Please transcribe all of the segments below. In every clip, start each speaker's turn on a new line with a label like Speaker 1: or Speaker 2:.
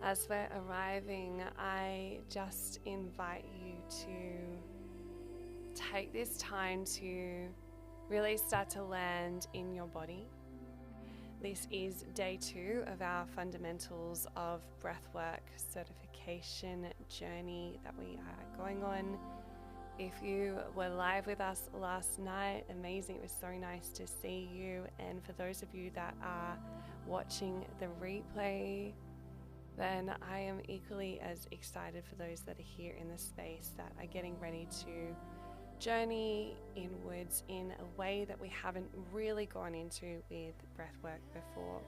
Speaker 1: As we're arriving, I just invite you to take this time to really start to land in your body. This is day 2 of our Fundamentals of Breathwork certification journey that we are going on. If you were live with us last night, amazing. It was so nice to see you. And for those of you that are watching the replay, then I am equally as excited for those that are here in the space that are getting ready to journey inwards in a way that we haven't really gone into with breathwork before.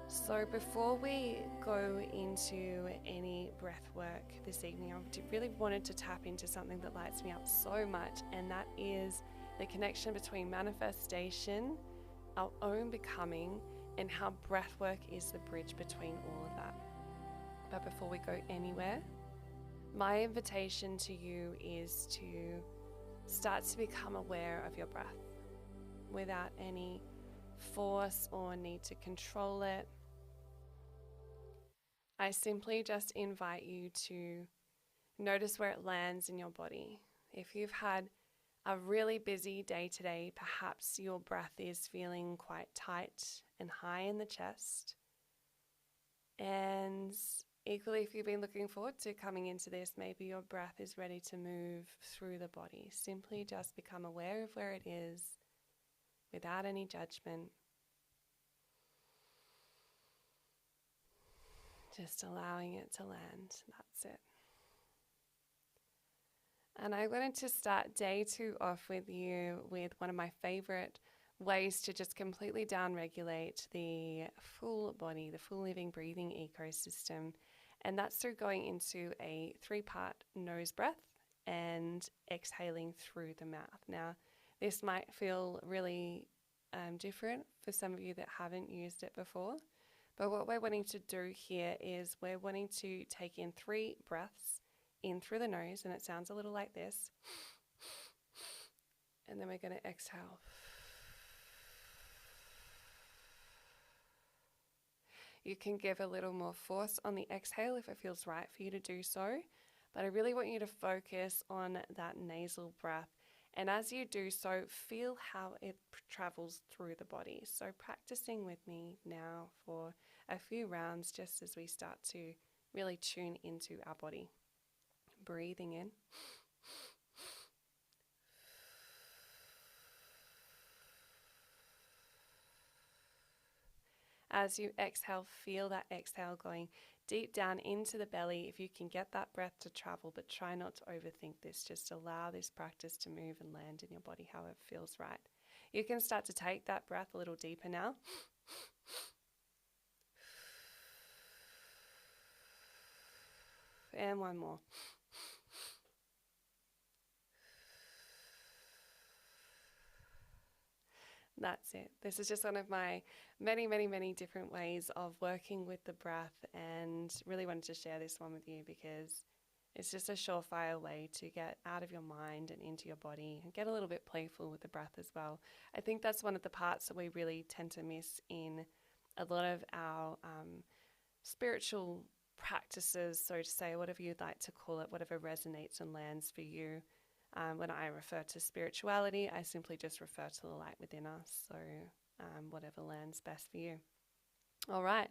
Speaker 1: So before we go into any breathwork this evening, I really wanted to tap into something that lights me up so much, and that is the connection between manifestation, our own becoming, and how breathwork is the bridge between all of that. But before we go anywhere, my invitation to you is to start to become aware of your breath without any force or need to control it. I simply just invite you to notice where it lands in your body. If you've had a really busy day today, perhaps your breath is feeling quite tight and high in the chest. And equally, if you've been looking forward to coming into this, maybe your breath is ready to move through the body. Simply just become aware of where it is without any judgment. Just allowing it to land. That's it. And I wanted to start day 2 off with you with one of my favorite ways to just completely downregulate the full body, the full living, breathing ecosystem. And that's through going into a 3-part nose breath and exhaling through the mouth. Now, this might feel really different for some of you that haven't used it before. But what we're wanting to do here is we're wanting to take in 3 breaths in through the nose, and it sounds a little like this. And then we're going to exhale. You can give a little more force on the exhale if it feels right for you to do so. But I really want you to focus on that nasal breath. And as you do so, feel how it travels through the body. So practicing with me now for a few rounds just as we start to really tune into our body. Breathing in. As you exhale, feel that exhale going deep down into the belly. If you can get that breath to travel, but try not to overthink this. Just allow this practice to move and land in your body how it feels right. You can start to take that breath a little deeper now. And one more. That's it. This is just one of my many different ways of working with the breath, and really wanted to share this one with you because it's just a surefire way to get out of your mind and into your body and get a little bit playful with the breath as well. I think that's one of the parts that we really tend to miss in a lot of our spiritual practices, so to say, whatever you'd like to call it, whatever resonates and lands for you. When I refer to spirituality, I simply just refer to the light within us. So whatever lands best for you. All right,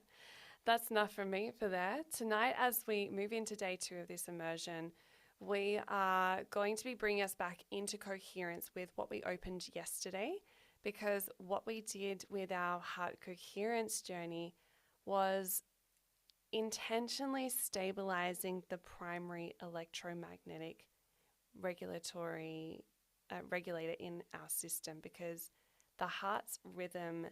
Speaker 1: that's enough from me for there. Tonight, as we move into day 2 of this immersion, we are going to be bringing us back into coherence with what we opened yesterday, because what we did with our heart coherence journey was intentionally stabilizing the primary electromagnetic regulator in our system, because the heart's rhythm,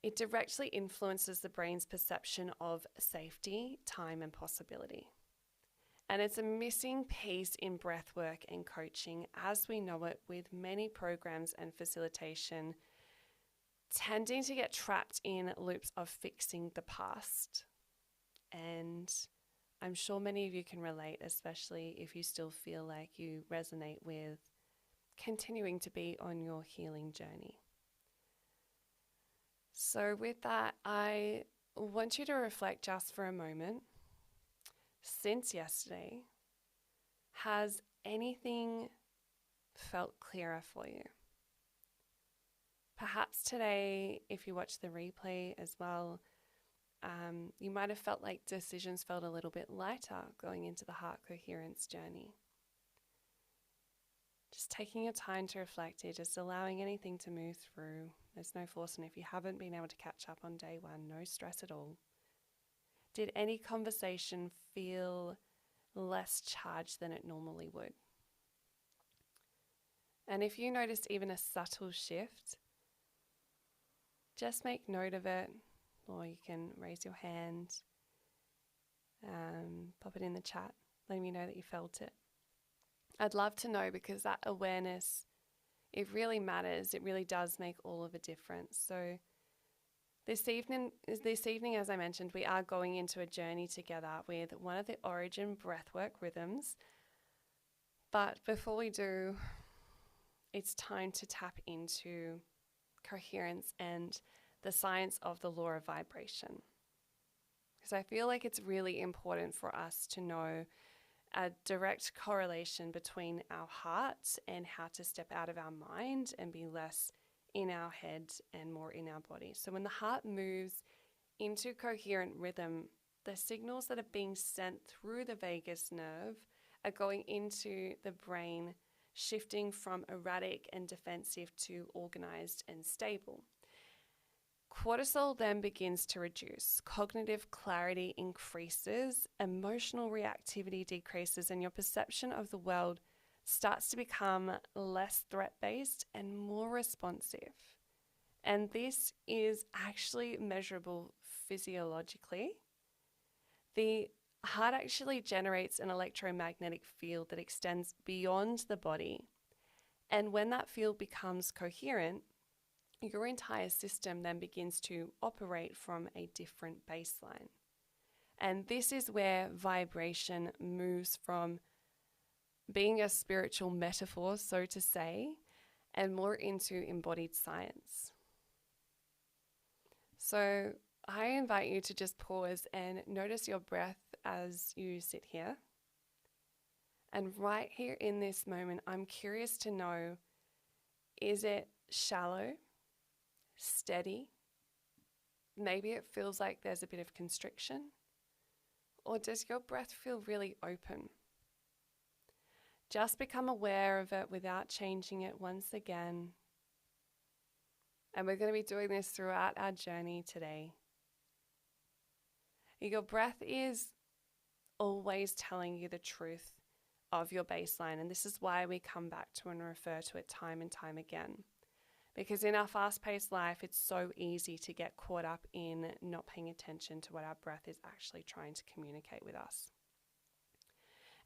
Speaker 1: it directly influences the brain's perception of safety, time, and possibility. And it's a missing piece in breathwork and coaching as we know it, with many programs and facilitation tending to get trapped in loops of fixing the past. And I'm sure many of you can relate, especially if you still feel like you resonate with continuing to be on your healing journey. So with that, I want you to reflect just for a moment. Since yesterday, has anything felt clearer for you? Perhaps today, if you watch the replay as well, you might have felt like decisions felt a little bit lighter going into the heart coherence journey. Just taking your time to reflect here, just allowing anything to move through. There's no force, and if you haven't been able to catch up on day one, no stress at all. Did any conversation feel less charged than it normally would? And if you noticed even a subtle shift, just make note of it, or you can raise your hand, pop it in the chat, letting me know that you felt it. I'd love to know, because that awareness, it really matters. It really does make all of a difference. So this evening, as I mentioned, we are going into a journey together with one of the origin breathwork rhythms. But before we do, it's time to tap into coherence and the science of the law of vibration. Because I feel like it's really important for us to know a direct correlation between our heart and how to step out of our mind and be less in our head and more in our body. So when the heart moves into coherent rhythm, the signals that are being sent through the vagus nerve are going into the brain, shifting from erratic and defensive to organized and stable. Cortisol then begins to reduce, cognitive clarity increases, emotional reactivity decreases, and your perception of the world starts to become less threat-based and more responsive. And this is actually measurable physiologically. The heart actually generates an electromagnetic field that extends beyond the body. And when that field becomes coherent, your entire system then begins to operate from a different baseline. And this is where vibration moves from being a spiritual metaphor, so to say, and more into embodied science. So I invite you to just pause and notice your breath as you sit here. And right here in this moment, I'm curious to know, is it shallow, steady? Maybe it feels like there's a bit of constriction. Or does your breath feel really open? Just become aware of it without changing it once again. And we're going to be doing this throughout our journey today. Your breath is always telling you the truth of your baseline, and this is why we come back to and refer to it time and time again. Because in our fast-paced life, it's so easy to get caught up in not paying attention to what our breath is actually trying to communicate with us.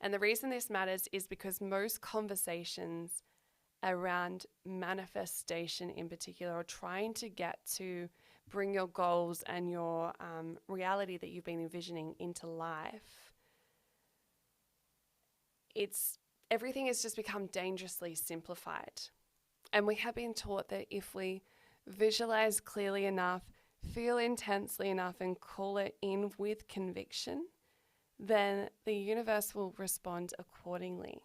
Speaker 1: And the reason this matters is because most conversations around manifestation in particular, or trying to get to bring your goals and your reality that you've been envisioning into life, everything has just become dangerously simplified. And we have been taught that if we visualize clearly enough, feel intensely enough, and call it in with conviction, then the universe will respond accordingly.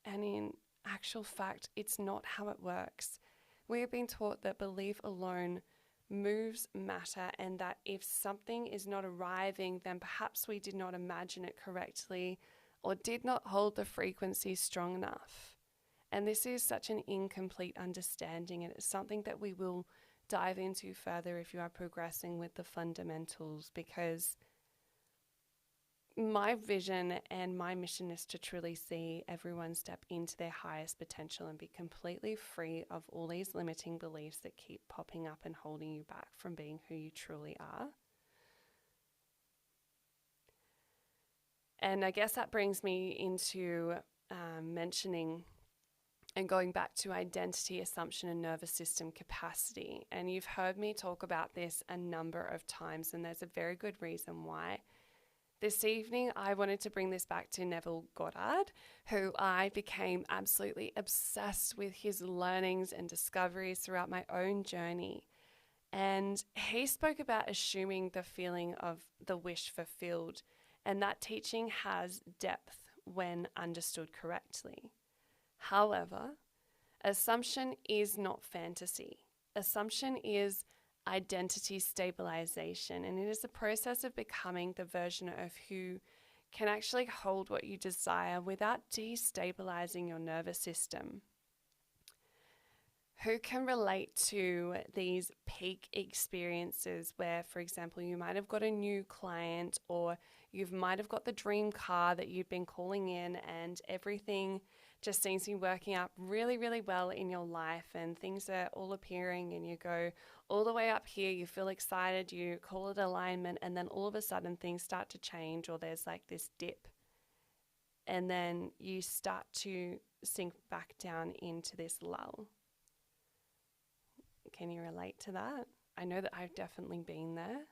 Speaker 1: And in actual fact, it's not how it works. We have been taught that belief alone moves matter, and that if something is not arriving, then perhaps we did not imagine it correctly or did not hold the frequency strong enough. And this is such an incomplete understanding, and it's something that we will dive into further if you are progressing with the fundamentals, because my vision and my mission is to truly see everyone step into their highest potential and be completely free of all these limiting beliefs that keep popping up and holding you back from being who you truly are. And I guess that brings me into mentioning and going back to identity, assumption, and nervous system capacity. And you've heard me talk about this a number of times, and there's a very good reason why. This evening, I wanted to bring this back to Neville Goddard, who I became absolutely obsessed with his learnings and discoveries throughout my own journey. And he spoke about assuming the feeling of the wish fulfilled, and that teaching has depth when understood correctly. However, assumption is not fantasy. Assumption is identity stabilization, and it is the process of becoming the version of who can actually hold what you desire without destabilizing your nervous system. Who can relate to these peak experiences where, for example, you might have got a new client, or you might have got the dream car that you've been calling in, and everything just seems to be working out really, really well in your life, and things are all appearing, and you go all the way up here, you feel excited, you call it alignment, and then all of a sudden things start to change, or there's like this dip, and then you start to sink back down into this lull. Can you relate to that? I know that I've definitely been there.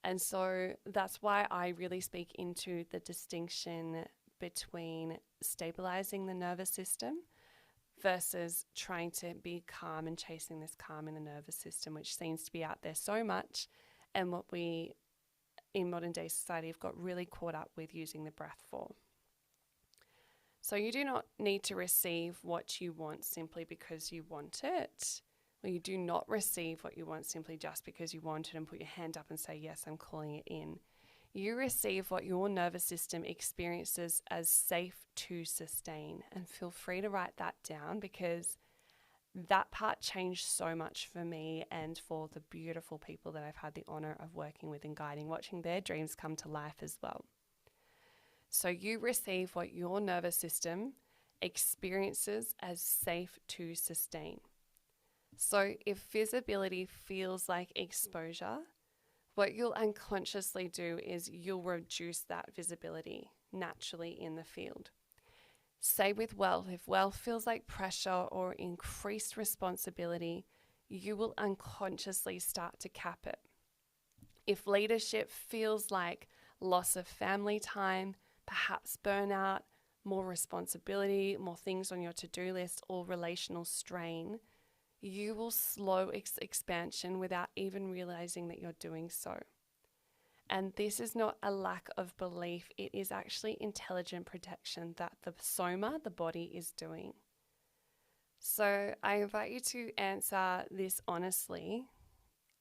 Speaker 1: And so that's why I really speak into the distinction between stabilizing the nervous system versus trying to be calm and chasing this calm in the nervous system, which seems to be out there so much, and what we in modern day society have got really caught up with using the breath for. So you do not need to receive what you want simply because you want it. Or you do not receive what you want simply just because you want it and put your hand up and say, yes, I'm calling it in. You receive what your nervous system experiences as safe to sustain. And feel free to write that down, because that part changed so much for me and for the beautiful people that I've had the honor of working with and guiding, watching their dreams come to life as well. So you receive what your nervous system experiences as safe to sustain. So if visibility feels like exposure, what you'll unconsciously do is you'll reduce that visibility naturally in the field. Say with wealth, if wealth feels like pressure or increased responsibility, you will unconsciously start to cap it. If leadership feels like loss of family time, perhaps burnout, more responsibility, more things on your to-do list, or relational strain, you will slow expansion without even realizing that you're doing so. And this is not a lack of belief. It is actually intelligent protection that the soma, the body, is doing. So I invite you to answer this honestly,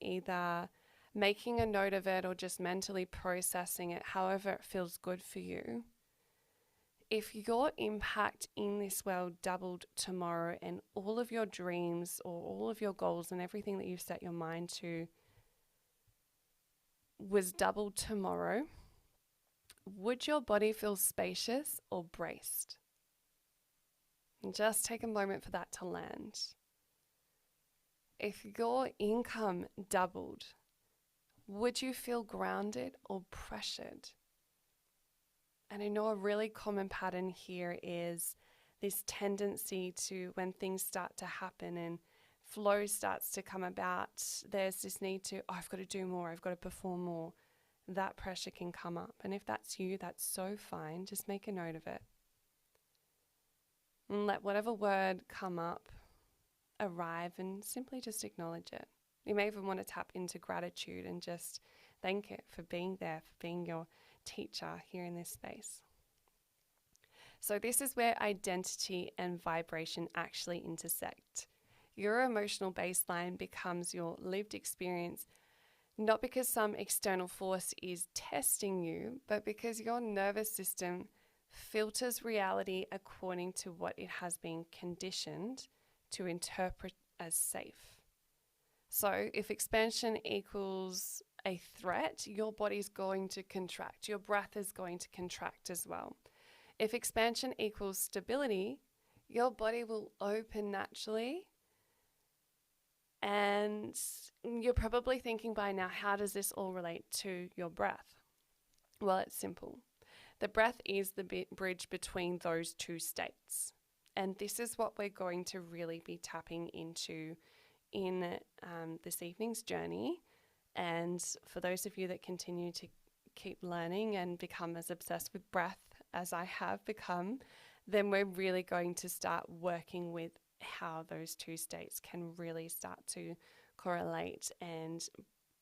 Speaker 1: either making a note of it or just mentally processing it, however it feels good for you. If your impact in this world doubled tomorrow, and all of your dreams or all of your goals and everything that you've set your mind to was doubled tomorrow, would your body feel spacious or braced? And just take a moment for that to land. If your income doubled, would you feel grounded or pressured? And I know a really common pattern here is this tendency to, when things start to happen and flow starts to come about, there's this need to, I've got to do more, I've got to perform more. That pressure can come up. And if that's you, that's so fine. Just make a note of it. And let whatever word come up arrive, and simply just acknowledge it. You may even want to tap into gratitude and just thank it for being there, for being your teacher here in this space. So this is where identity and vibration actually intersect. Your emotional baseline becomes your lived experience, not because some external force is testing you, but because your nervous system filters reality according to what it has been conditioned to interpret as safe. So if expansion equals a threat, your body's going to contract. Your breath is going to contract as well. If expansion equals stability, your body will open naturally. And you're probably thinking by now, how does this all relate to your breath? Well, it's simple. The breath is the bridge between those two states. And this is what we're going to really be tapping into in this evening's journey. And for those of you that continue to keep learning and become as obsessed with breath as I have become, then we're really going to start working with how those two states can really start to correlate and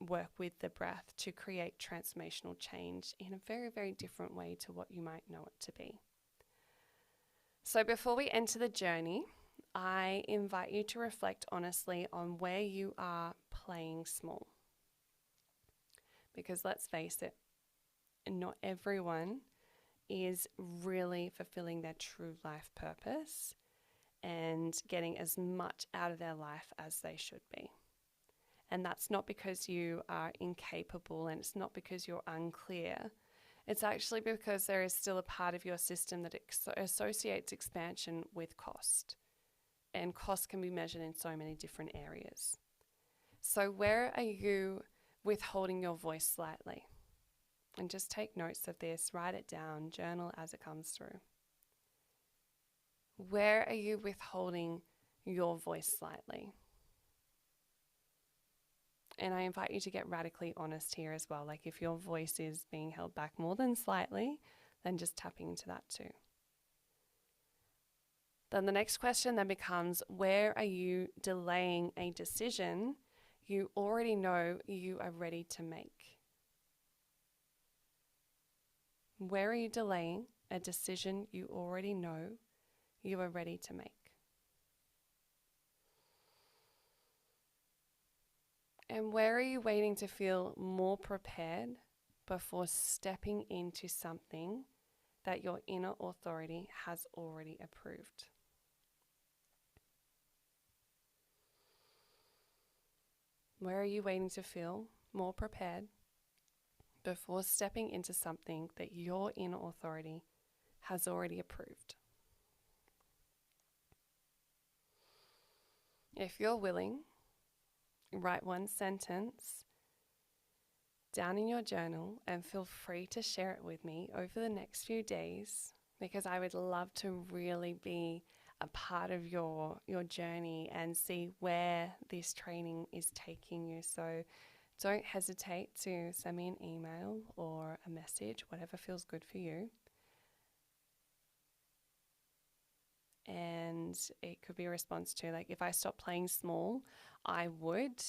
Speaker 1: work with the breath to create transformational change in a very, very different way to what you might know it to be. So before we enter the journey, I invite you to reflect honestly on where you are playing small. Because let's face it, not everyone is really fulfilling their true life purpose and getting as much out of their life as they should be. And that's not because you are incapable, and it's not because you're unclear. It's actually because there is still a part of your system that associates expansion with cost. And cost can be measured in so many different areas. So where are you withholding your voice slightly? And just take notes of this, write it down, journal as it comes through. Where are you withholding your voice slightly? And I invite you to get radically honest here as well. Like if your voice is being held back more than slightly, then just tapping into that too. Then the next question then becomes, where are you delaying a decision you already know you are ready to make? Where are you delaying a decision you already know you are ready to make? And where are you waiting to feel more prepared before stepping into something that your inner authority has already approved? Where are you waiting to feel more prepared before stepping into something that your inner authority has already approved? If you're willing, write one sentence down in your journal and feel free to share it with me over the next few days, because I would love to really be a part of your journey and see where this training is taking you. So don't hesitate to send me an email or a message, whatever feels good for you. And it could be a response to, like, if I stop playing small, I would.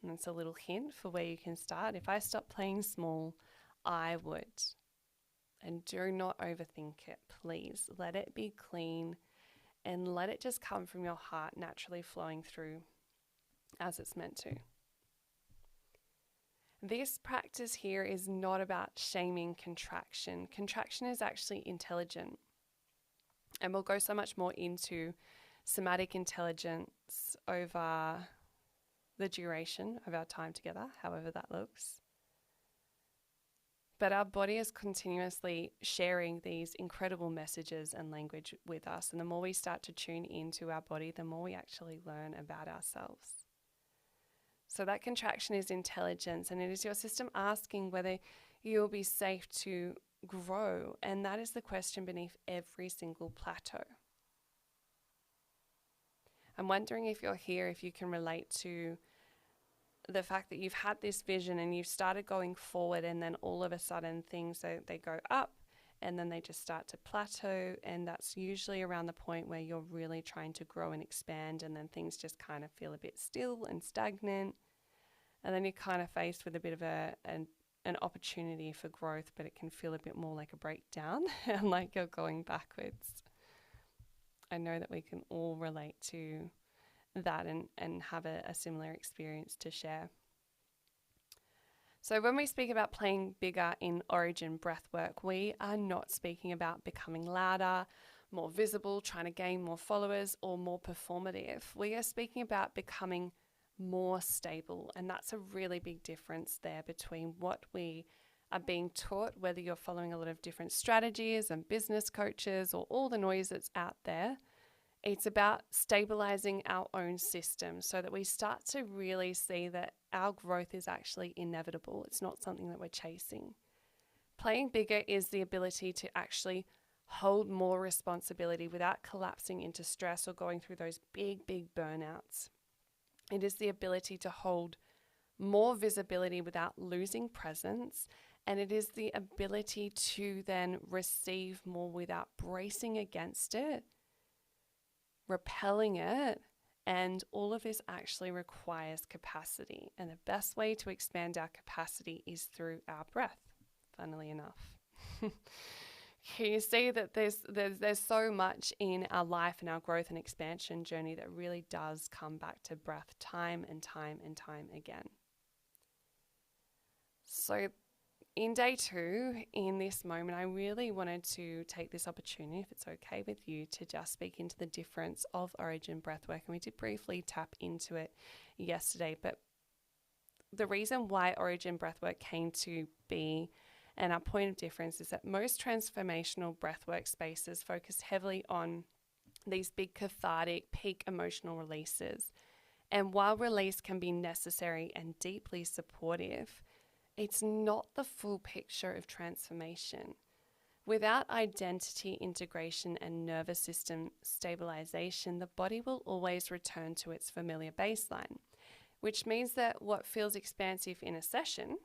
Speaker 1: And that's a little hint for where you can start. If I stop playing small, I would. And do not overthink it, please. Let it be clean and let it just come from your heart, naturally flowing through as it's meant to. This practice here is not about shaming contraction. Contraction is actually intelligent. And we'll go so much more into somatic intelligence over the duration of our time together, however that looks. But our body is continuously sharing these incredible messages and language with us. And the more we start to tune into our body, the more we actually learn about ourselves. So that contraction is intelligence, and it is your system asking whether you'll be safe to grow. And that is the question beneath every single plateau. I'm wondering if you're here, if you can relate to the fact that you've had this vision and you've started going forward, and then all of a sudden things, they go up and then they just start to plateau. And that's usually around the point where you're really trying to grow and expand, and then things just kind of feel a bit still and stagnant. And then you're kind of faced with a bit of an opportunity for growth, but it can feel a bit more like a breakdown and like you're going backwards. I know that we can all relate to that and have a similar experience to share. So when we speak about playing bigger in Origin Breathwork, we are not speaking about becoming louder, more visible, trying to gain more followers, or more performative. We are speaking about becoming more stable. And that's a really big difference there between what we are being taught, whether you're following a lot of different strategies and business coaches or all the noise that's out there. It's about stabilizing our own system so that we start to really see that our growth is actually inevitable. It's not something that we're chasing. Playing bigger is the ability to actually hold more responsibility without collapsing into stress or going through those big, big burnouts. It is the ability to hold more visibility without losing presence. And it is the ability to then receive more without bracing against it, repelling it, And all of this actually requires capacity. And the best way to expand our capacity is through our breath, funnily enough. Can you see that there's so much in our life and our growth and expansion journey that really does come back to breath time and time and time again. So in day 2, in this moment, I really wanted to take this opportunity, if it's okay with you, to just speak into the difference of Origin Breathwork. And we did briefly tap into it yesterday, but the reason why Origin Breathwork came to be and our point of difference is that most transformational breathwork spaces focus heavily on these big cathartic peak emotional releases. And while release can be necessary and deeply supportive, it's not the full picture of transformation. Without identity integration and nervous system stabilization, the body will always return to its familiar baseline, which means that what feels expansive in a session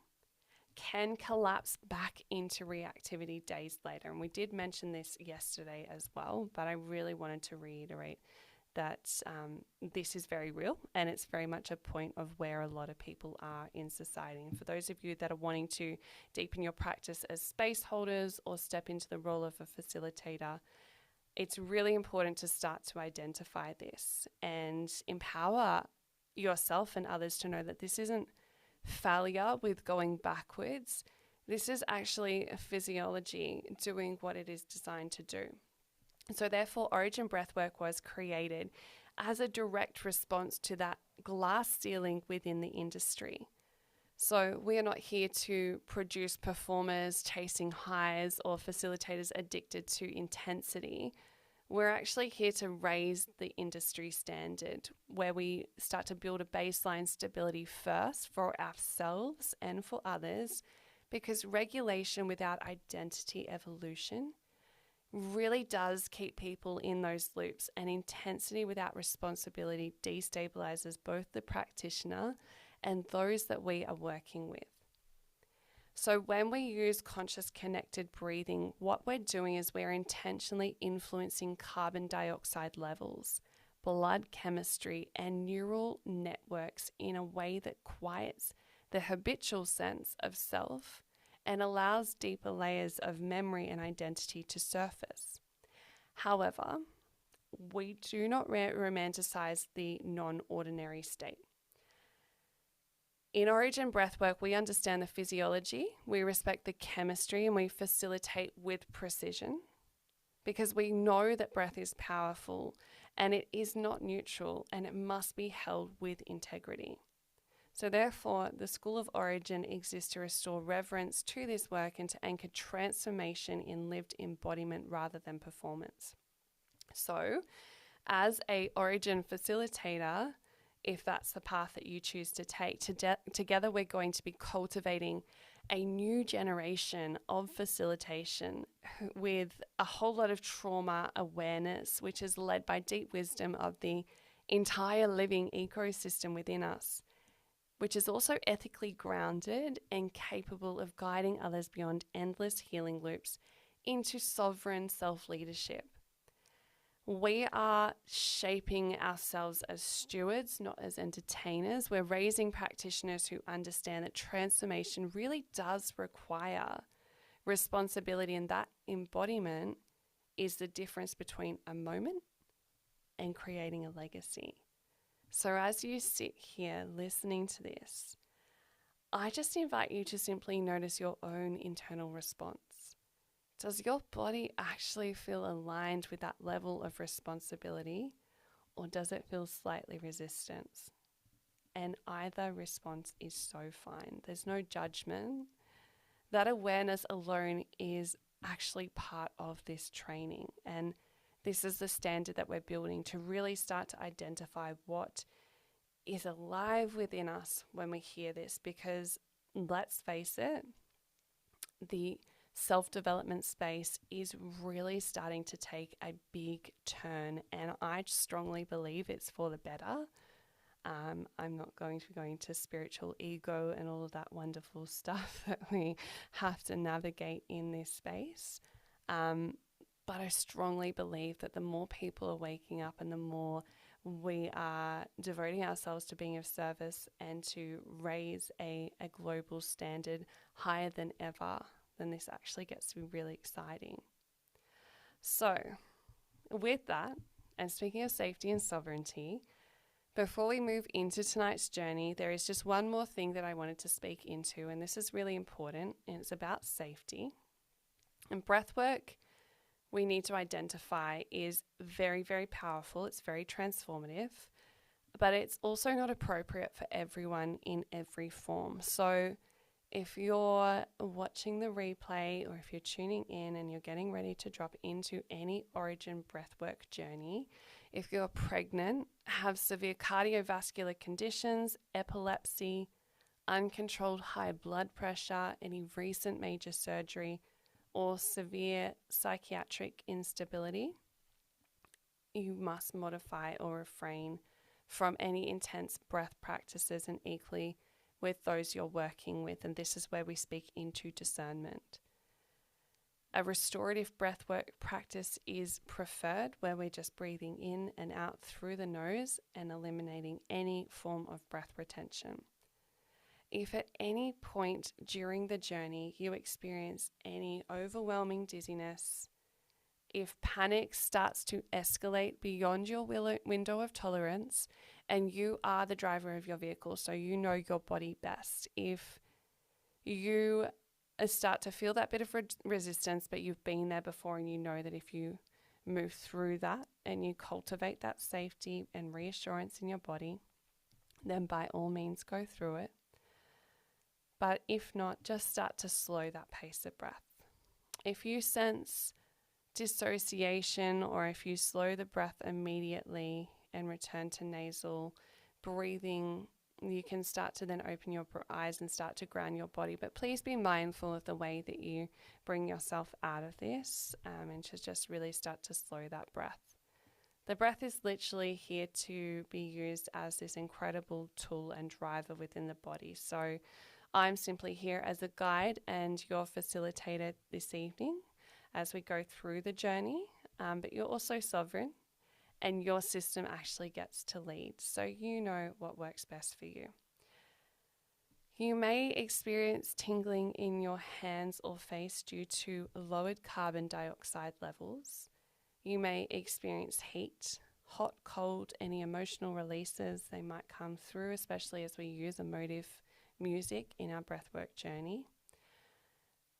Speaker 1: can collapse back into reactivity days later. And we did mention this yesterday as well, but I really wanted to reiterate that this is very real, and it's very much a point of where a lot of people are in society. And for those of you that are wanting to deepen your practice as space holders or step into the role of a facilitator, it's really important to start to identify this and empower yourself and others to know that this isn't failure with going backwards. This is actually a physiology doing what it is designed to do. So therefore, Origin Breathwork was created as a direct response to that glass ceiling within the industry. So we are not here to produce performers chasing highs or facilitators addicted to intensity. We're actually here to raise the industry standard, where we start to build a baseline stability first for ourselves and for others, because regulation without identity evolution really does keep people in those loops, and intensity without responsibility destabilizes both the practitioner and those that we are working with. So when we use conscious connected breathing, what we're doing is we're intentionally influencing carbon dioxide levels, blood chemistry, and neural networks in a way that quiets the habitual sense of self and allows deeper layers of memory and identity to surface. However, we do not romanticize the non-ordinary state. In Origin Breathwork, we understand the physiology, we respect the chemistry, and we facilitate with precision, because we know that breath is powerful and it is not neutral, and it must be held with integrity. So therefore, the School of Origin exists to restore reverence to this work and to anchor transformation in lived embodiment rather than performance. So, as a Origin facilitator, if that's the path that you choose to take, together we're going to be cultivating a new generation of facilitation with a whole lot of trauma awareness, which is led by deep wisdom of the entire living ecosystem within us, which is also ethically grounded and capable of guiding others beyond endless healing loops into sovereign self-leadership. We are shaping ourselves as stewards, not as entertainers. We're raising practitioners who understand that transformation really does require responsibility, and that embodiment is the difference between a moment and creating a legacy. So as you sit here listening to this, I just invite you to simply notice your own internal response. Does your body actually feel aligned with that level of responsibility, or does it feel slightly resistant? And either response is so fine. There's no judgment. That awareness alone is actually part of this training. And this is the standard that we're building to really start to identify what is alive within us when we hear this, because let's face it, the self-development space is really starting to take a big turn, and I strongly believe it's for the better. I'm not going to go into spiritual ego and all of that wonderful stuff that we have to navigate in this space. But I strongly believe that the more people are waking up and the more we are devoting ourselves to being of service and to raise a global standard higher than ever, then this actually gets to be really exciting. So, with that, and speaking of safety and sovereignty, before we move into tonight's journey, there is just one more thing that I wanted to speak into, and this is really important, and it's about safety. And breathwork, we need to identify, is very, very powerful. It's very transformative, but it's also not appropriate for everyone in every form. So if you're watching the replay or if you're tuning in and you're getting ready to drop into any Origin breathwork journey, if you're pregnant, have severe cardiovascular conditions, epilepsy, uncontrolled high blood pressure, any recent major surgery, or severe psychiatric instability, you must modify or refrain from any intense breath practices, and equally with those you're working with. And this is where we speak into discernment. A restorative breathwork practice is preferred, where we're just breathing in and out through the nose and eliminating any form of breath retention. If at any point during the journey you experience any overwhelming dizziness, if panic starts to escalate beyond your window of tolerance, and you are the driver of your vehicle, so you know your body best, if you start to feel that bit of resistance, but you've been there before and you know that if you move through that and you cultivate that safety and reassurance in your body, then by all means go through it. But if not, just start to slow that pace of breath. If you sense dissociation, or if you slow the breath immediately and return to nasal breathing, you can start to then open your eyes and start to ground your body. But please be mindful of the way that you bring yourself out of this, and to just really start to slow that breath. The breath is literally here to be used as this incredible tool and driver within the body. So I'm simply here as a guide and your facilitator this evening as we go through the journey, but you're also sovereign, and your system actually gets to lead, so you know what works best for you. You may experience tingling in your hands or face due to lowered carbon dioxide levels. You may experience heat, hot, cold, any emotional releases. They might come through, especially as we use emotive music in our breathwork journey.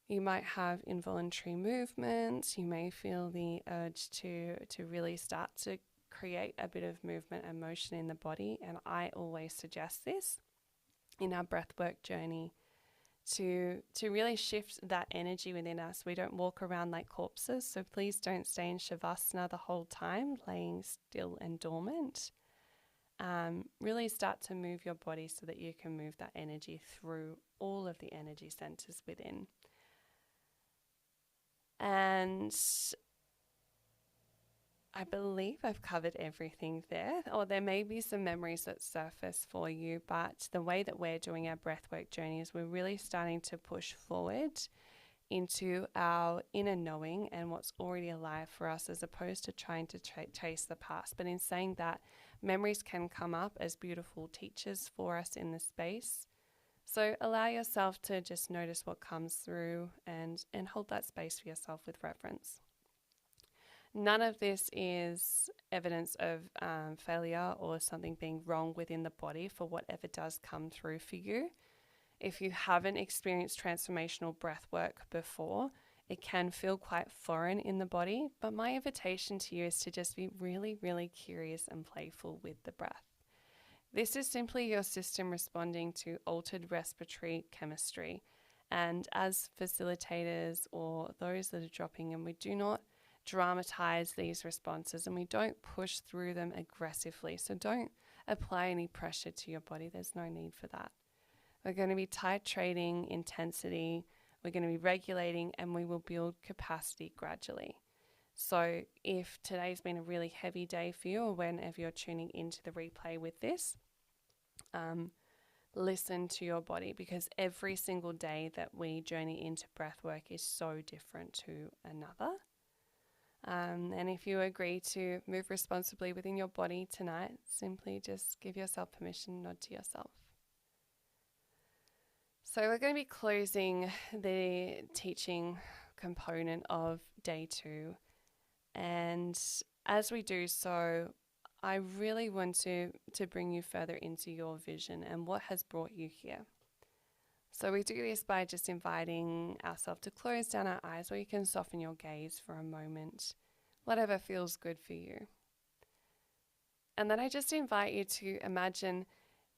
Speaker 1: You might have involuntary movements. You may feel the urge to really start to create a bit of movement and motion in the body. And I always suggest this in our breathwork journey to really shift that energy within us. We don't walk around like corpses, so please don't stay in Shavasana the whole time, laying still and dormant. Really start to move your body so that you can move that energy through all of the energy centers within. And I believe I've covered everything there, or there may be some memories that surface for you, but the way that we're doing our breathwork journey is we're really starting to push forward into our inner knowing and what's already alive for us, as opposed to trying to chase the past. But in saying that, memories can come up as beautiful teachers for us in the space. So allow yourself to just notice what comes through and hold that space for yourself with reverence. None of this is evidence of failure or something being wrong within the body for whatever does come through for you. If you haven't experienced transformational breath work before, it can feel quite foreign in the body, but my invitation to you is to just be really, really curious and playful with the breath. This is simply your system responding to altered respiratory chemistry. And as facilitators or those that are dropping in, we do not dramatize these responses and we don't push through them aggressively. So don't apply any pressure to your body. There's no need for that. We're going to be titrating intensity, we're going to be regulating, and we will build capacity gradually. So if today's been a really heavy day for you, or whenever you're tuning into the replay with this, listen to your body, because every single day that we journey into breath work is so different to another. And if you agree to move responsibly within your body tonight, simply just give yourself permission, nod to yourself. So we're going to be closing the teaching component of day 2. And as we do so, I really want to bring you further into your vision and what has brought you here. So we do this by just inviting ourselves to close down our eyes, or you can soften your gaze for a moment, whatever feels good for you. And then I just invite you to imagine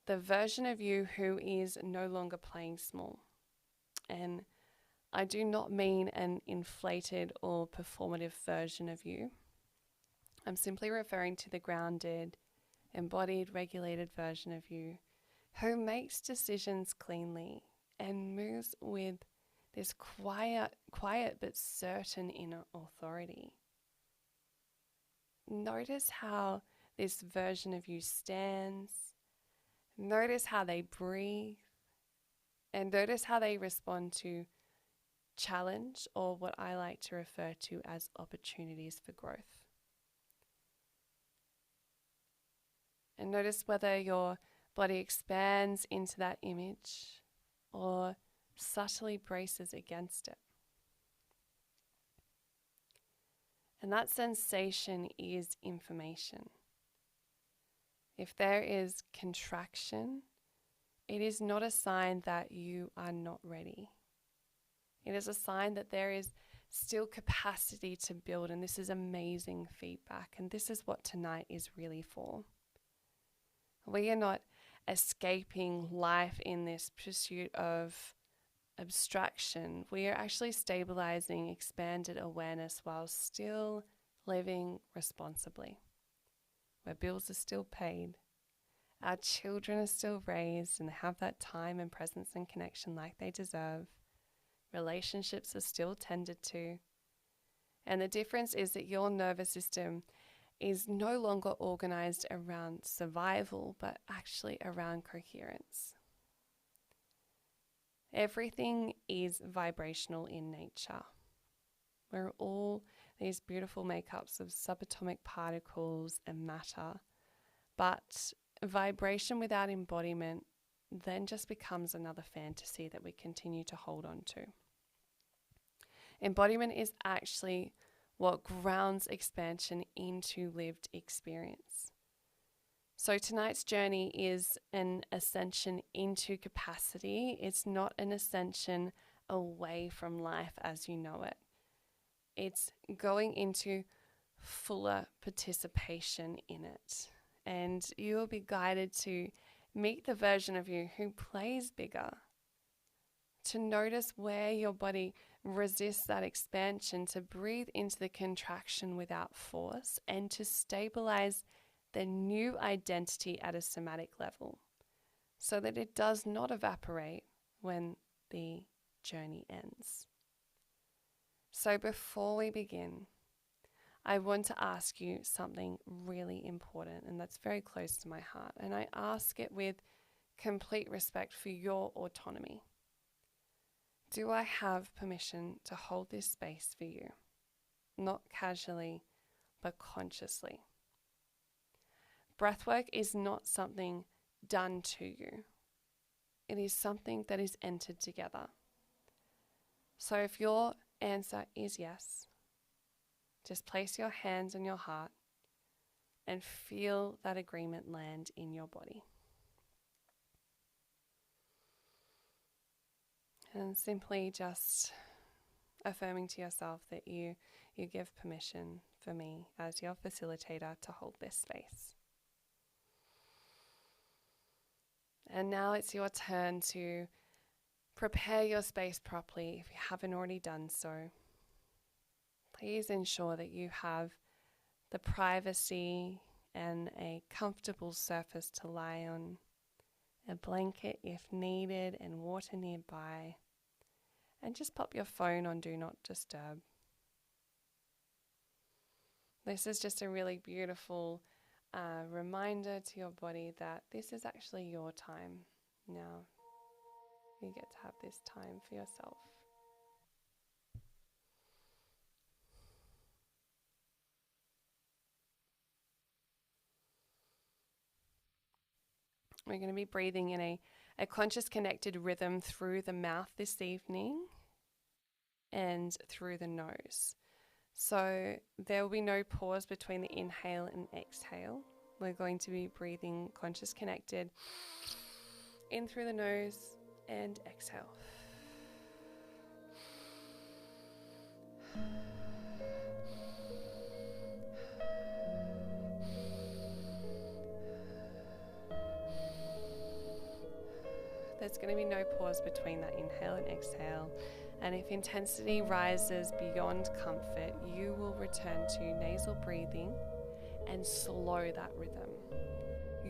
Speaker 1: the version of you who is no longer playing small. And I do not mean an inflated or performative version of you. I'm simply referring to the grounded, embodied, regulated version of you who makes decisions cleanly and moves with this quiet but certain inner authority. Notice how this version of you stands. Notice how they breathe. And notice how they respond to challenge, or what I like to refer to as opportunities for growth. And notice whether your body expands into that image or subtly braces against it. And that sensation is information. If there is contraction, it is not a sign that you are not ready. It is a sign that there is still capacity to build, and this is amazing feedback. And this is what tonight is really for. We are not escaping life in this pursuit of abstraction. We are actually stabilizing expanded awareness while still living responsibly, where bills are still paid, our children are still raised and have that time and presence and connection like they deserve, relationships are still tended to, and the difference is that your nervous system is no longer organized around survival, but actually around coherence. Everything is vibrational in nature. We're all these beautiful makeups of subatomic particles and matter, but vibration without embodiment then just becomes another fantasy that we continue to hold on to. Embodiment is actually what grounds expansion into lived experience. So tonight's journey is an ascension into capacity. It's not an ascension away from life as you know it. It's going into fuller participation in it. And you will be guided to meet the version of you who plays bigger, to notice where your body resists that expansion, to breathe into the contraction without force, and to stabilize the new identity at a somatic level so that it does not evaporate when the journey ends. So before we begin, I want to ask you something really important, and that's very close to my heart, and I ask it with complete respect for your autonomy. Do I have permission to hold this space for you? Not casually, but consciously. Breathwork is not something done to you. It is something that is entered together. So if your answer is yes, just place your hands on your heart and feel that agreement land in your body. And simply just affirming to yourself that you give permission for me as your facilitator to hold this space. And now it's your turn to prepare your space properly if you haven't already done so. Please ensure that you have the privacy and a comfortable surface to lie on, a blanket if needed, and water nearby. And just pop your phone on Do Not Disturb. This is just a really beautiful reminder to your body that this is actually your time now. You get to have this time for yourself. We're going to be breathing in a conscious connected rhythm through the mouth this evening and through the nose. So there will be no pause between the inhale and exhale. We're going to be breathing conscious connected in through the nose and exhale. There's going to be no pause between that inhale and exhale. And if intensity rises beyond comfort, you will return to nasal breathing and slow that rhythm.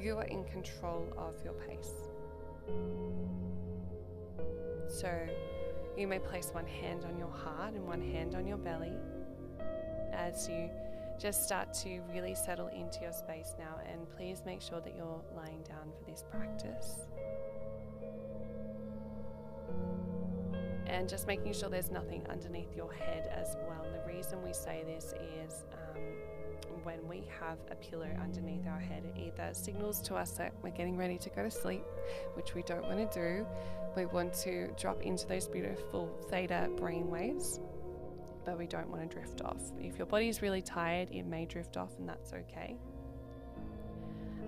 Speaker 1: You are in control of your pace. So you may place one hand on your heart and one hand on your belly as you just start to really settle into your space now. And please make sure that you're lying down for this practice. And just making sure there's nothing underneath your head as well. The reason we say this is when we have a pillow underneath our head, it either signals to us that we're getting ready to go to sleep, which we don't want to do. We want to drop into those beautiful theta brain waves, but we don't want to drift off. If your body's really tired, it may drift off, and that's okay.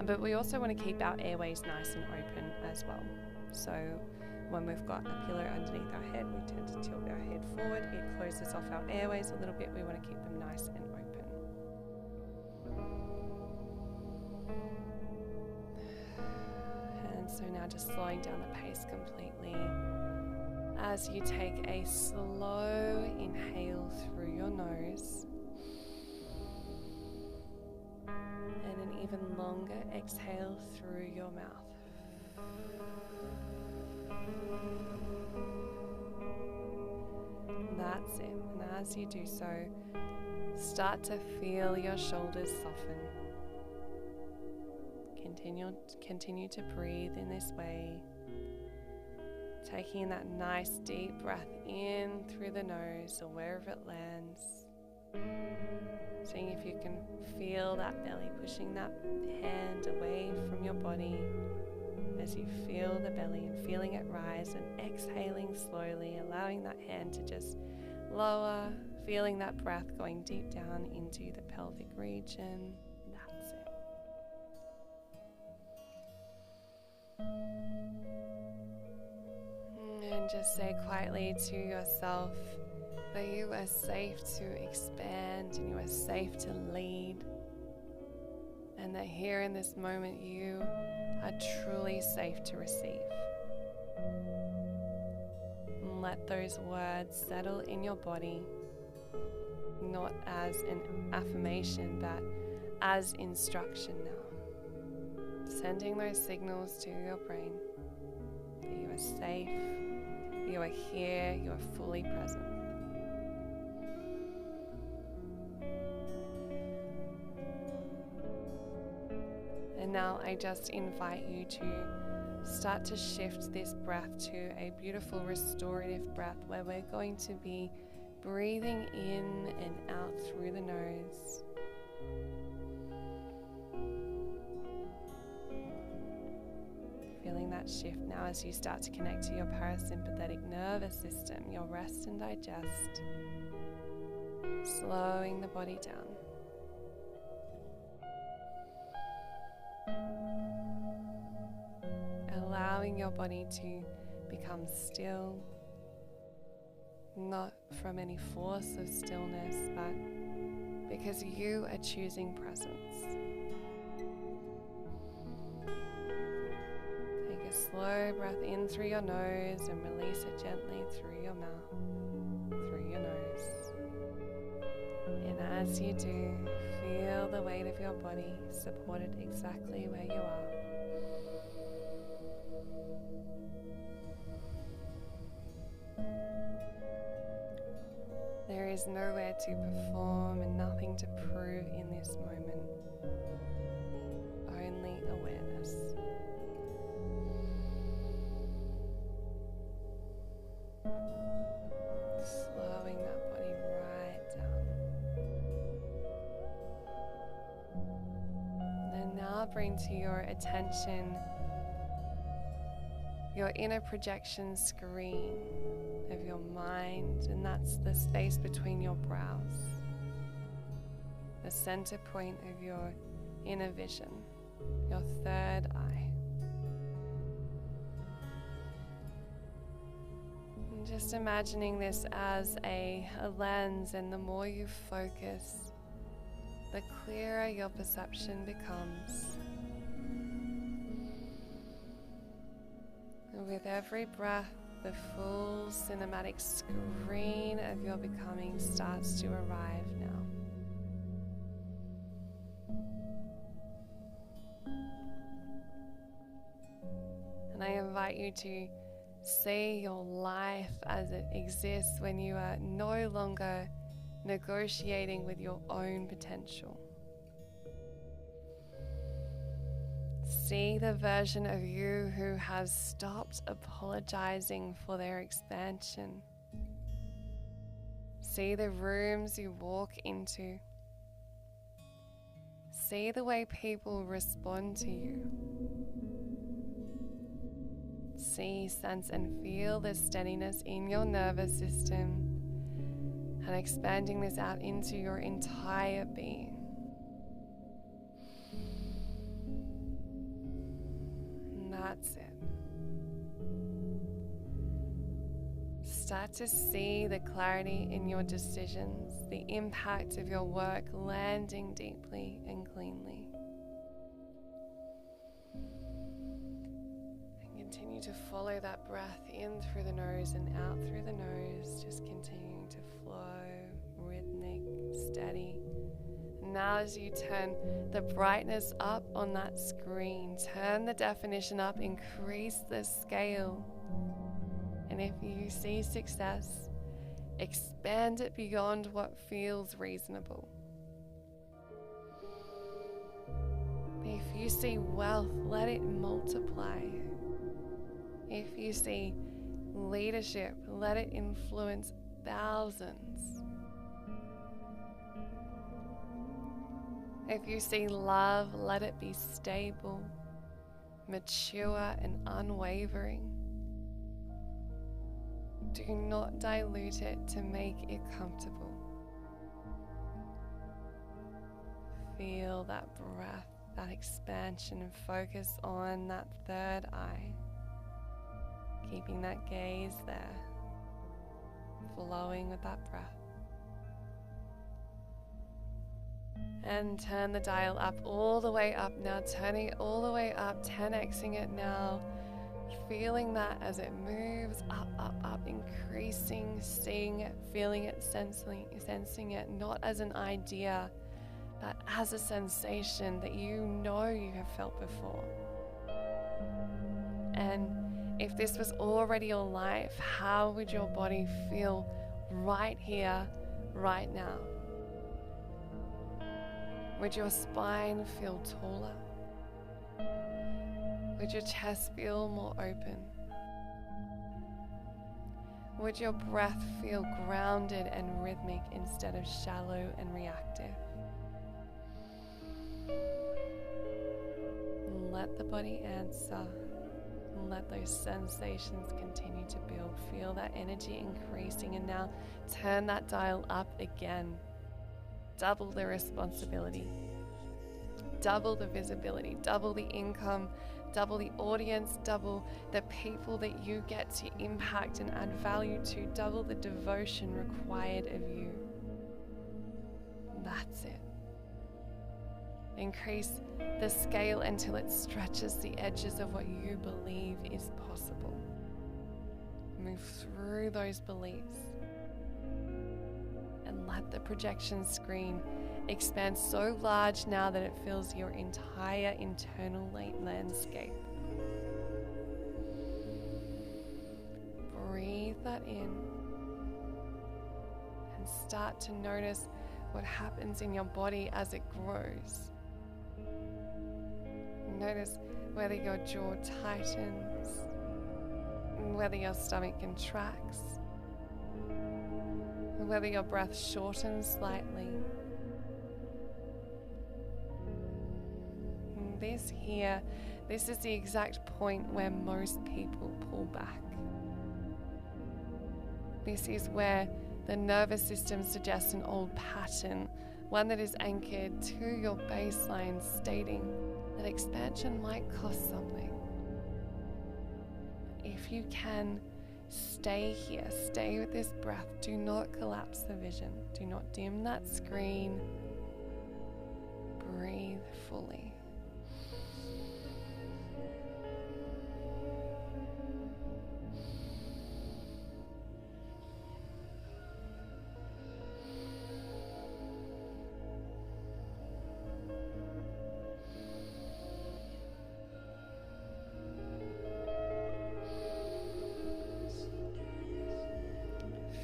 Speaker 1: But we also want to keep our airways nice and open as well. So when we've got a pillow underneath our head, we tend to tilt our head forward. It closes off our airways a little bit. We want to keep them nice and open. And so now just slowing down the pace completely as you take a slow inhale through your nose and an even longer exhale through your mouth. That's it. And as you do so, start to feel your shoulders soften. Continue to breathe in this way, taking that nice deep breath in through the nose or wherever it lands. Seeing if you can feel that belly, pushing that hand away from your body as you feel the belly and feeling it rise, and exhaling slowly, allowing that hand to just lower, feeling that breath going deep down into the pelvic region. That's it. And just say quietly to yourself that you are safe to expand and you are safe to lead, and that here in this moment you are truly safe to receive. And let those words settle in your body, not as an affirmation but as instruction now. Sending those signals to your brain that you are safe, you are here, you are fully present. And now I just invite you to start to shift this breath to a beautiful restorative breath where we're going to be breathing in and out through the nose. Feeling that shift now as you start to connect to your parasympathetic nervous system, your rest and digest, slowing the body down. Allowing your body to become still, not from any force of stillness, but because you are choosing presence. Take a slow breath in through your nose and release it gently through your mouth, through your nose. And as you do, feel the weight of your body supported exactly where you are. There is nowhere to perform and nothing to prove in this moment. Only awareness. Slowing that body right down. And now bring to your attention your inner projection screen of your mind, and that's the space between your brows, the center point of your inner vision, your third eye. And just imagining this as a lens, and the more you focus, the clearer your perception becomes. And with every breath, the full cinematic screen of your becoming starts to arrive now. And I invite you to see your life as it exists when you are no longer negotiating with your own potential. See the version of you who has stopped apologizing for their expansion. See the rooms you walk into. See the way people respond to you. See, sense, and feel the steadiness in your nervous system, and expanding this out into your entire being. And that's it. Start to see the clarity in your decisions, the impact of your work landing deeply and cleanly. And continue to follow that breath in through the nose and out through the nose, just continuing to flow, rhythmic, steady. Now as you turn the brightness up on that screen, turn the definition up, increase the scale. And if you see success, expand it beyond what feels reasonable. If you see wealth, let it multiply. If you see leadership, let it influence thousands. If you see love, let it be stable, mature, and unwavering. Do not dilute it to make it comfortable. Feel that breath, that expansion, and focus on that third eye. Keeping that gaze there, flowing with that breath. And turn the dial up, all the way up now, turning it all the way up, 10xing it now. Feeling that as it moves up, up, up, increasing, seeing it, feeling it, sensing it, not as an idea, but as a sensation that you know you have felt before. And if this was already your life, how would your body feel right here, right now? Would your spine feel taller? Would your chest feel more open? Would your breath feel grounded and rhythmic instead of shallow and reactive? Let the body answer. Let those sensations continue to build. Feel that energy increasing, and now turn that dial up again. Double the responsibility. Double the visibility. Double the income. Double the audience, double the people that you get to impact and add value to, double the devotion required of you. That's it. Increase the scale until it stretches the edges of what you believe is possible. Move through those beliefs and let the projection screen expand so large now that it fills your entire internal landscape. Breathe that in and start to notice what happens in your body as it grows. Notice whether your jaw tightens, whether your stomach contracts, whether your breath shortens slightly. This here This is the exact point where most people pull back. This is where the nervous system suggests an old pattern, one that is anchored to your baseline, stating that expansion might cost something. If you can, stay here, stay with this breath. Do not collapse the vision. Do not dim that screen. Breathe fully.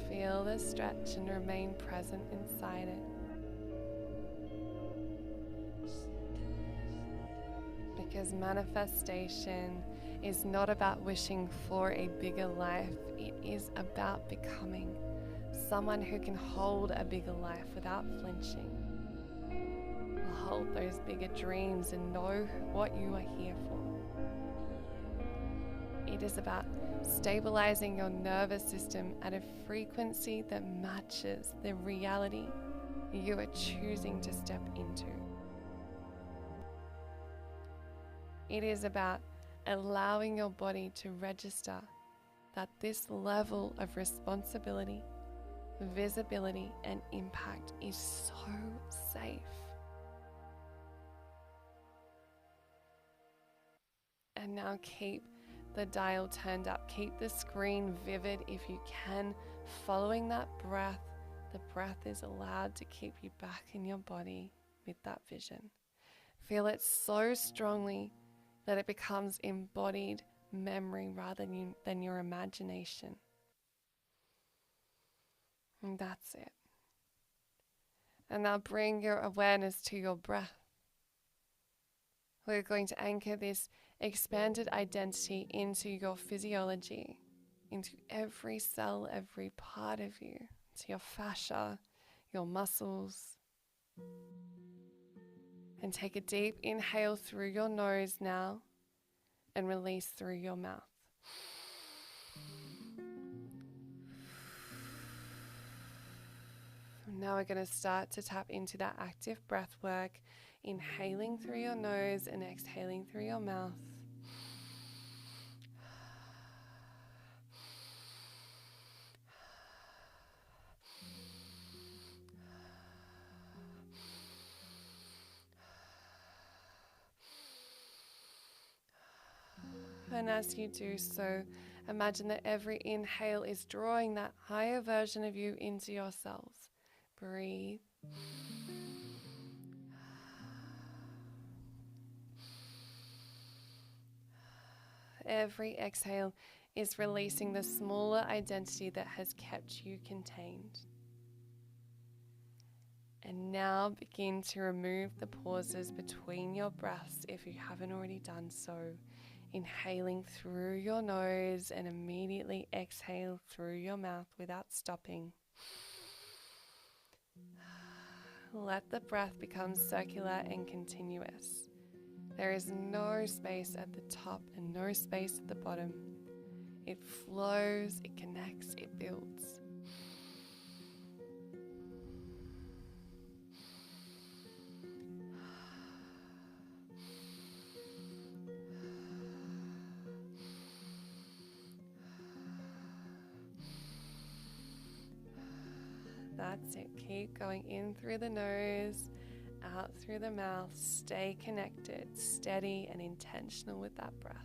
Speaker 1: Feel the stretch and remain present inside it. Because manifestation is not about wishing for a bigger life. It is about becoming someone who can hold a bigger life without flinching. Hold those bigger dreams and know what you are here for. It is about stabilizing your nervous system at a frequency that matches the reality you are choosing to step into. It is about allowing your body to register that this level of responsibility, visibility, and impact is so safe. And now keep the dial turned up. Keep the screen vivid if you can. Following that breath, the breath is allowed to keep you back in your body with that vision. Feel it so strongly that it becomes embodied memory rather than your imagination. And that's it. And now bring your awareness to your breath. We're going to anchor this expanded identity into your physiology, into every cell, every part of you, to your fascia, your muscles. And take a deep inhale through your nose now and release through your mouth. Now we're going to start to tap into that active breath work, inhaling through your nose and exhaling through your mouth. And as you do so, imagine that every inhale is drawing that higher version of you into your cells. Breathe. Every exhale is releasing the smaller identity that has kept you contained. And now begin to remove the pauses between your breaths if you haven't already done so. Inhaling through your nose and immediately exhale through your mouth without stopping. Let the breath become circular and continuous. There is no space at the top and no space at the bottom. It flows, it connects, it builds. That's it. Keep going in through the nose, out through the mouth. Stay connected, steady and intentional with that breath.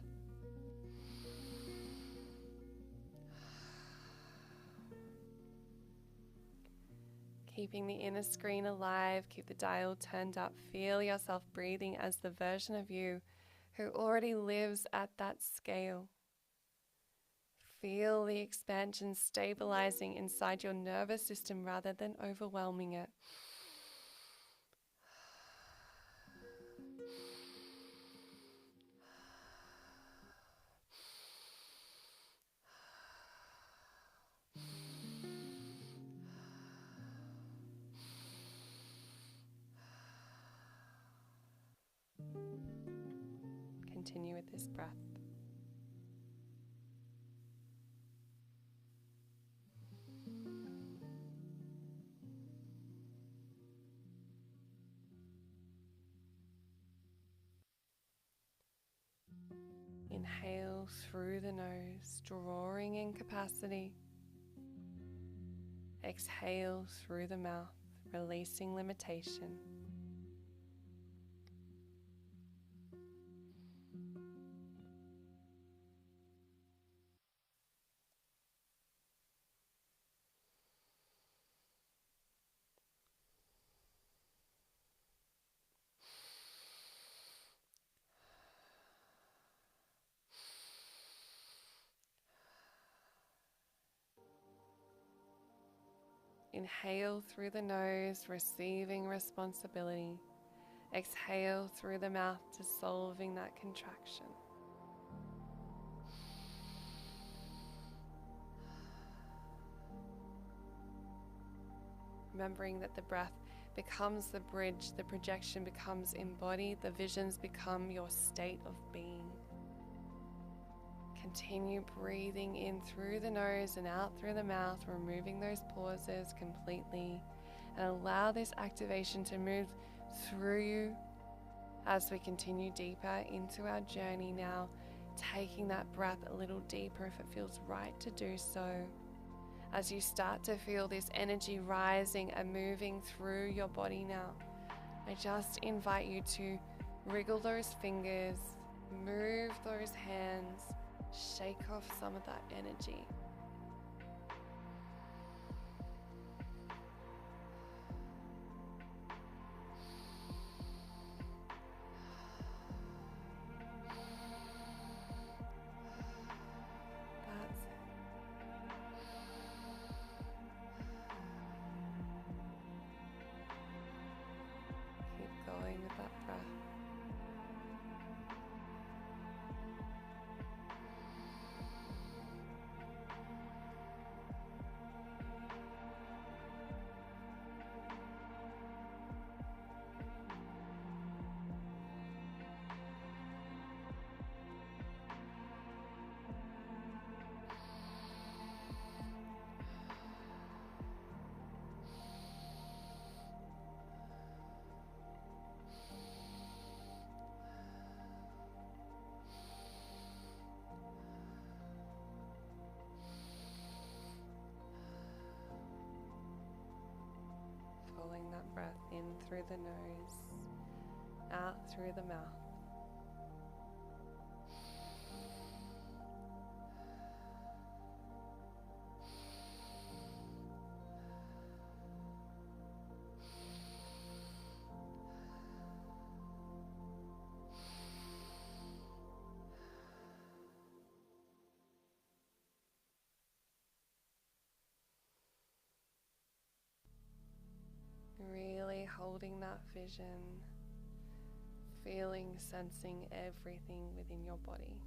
Speaker 1: Keeping the inner screen alive, keep the dial turned up. Feel yourself breathing as the version of you who already lives at that scale. Feel the expansion stabilizing inside your nervous system rather than overwhelming it. continue with this breath. Inhale through the nose, drawing in capacity. Exhale through the mouth, releasing limitation. Inhale through the nose, receiving responsibility. Exhale through the mouth, dissolving that contraction. Remembering that the breath becomes the bridge, the projection becomes embodied, the visions become your state of being. Continue breathing in through the nose and out through the mouth, removing those pauses completely, and allow this activation to move through you as we continue deeper into our journey now, taking that breath a little deeper if it feels right to do so. As you start to feel this energy rising and moving through your body now, I just invite you to wriggle those fingers, move those hands, shake off some of that energy. That's it. Keep going with that breath. Pulling that breath in through the nose, out through the mouth. Really holding that vision, feeling, sensing everything within your body.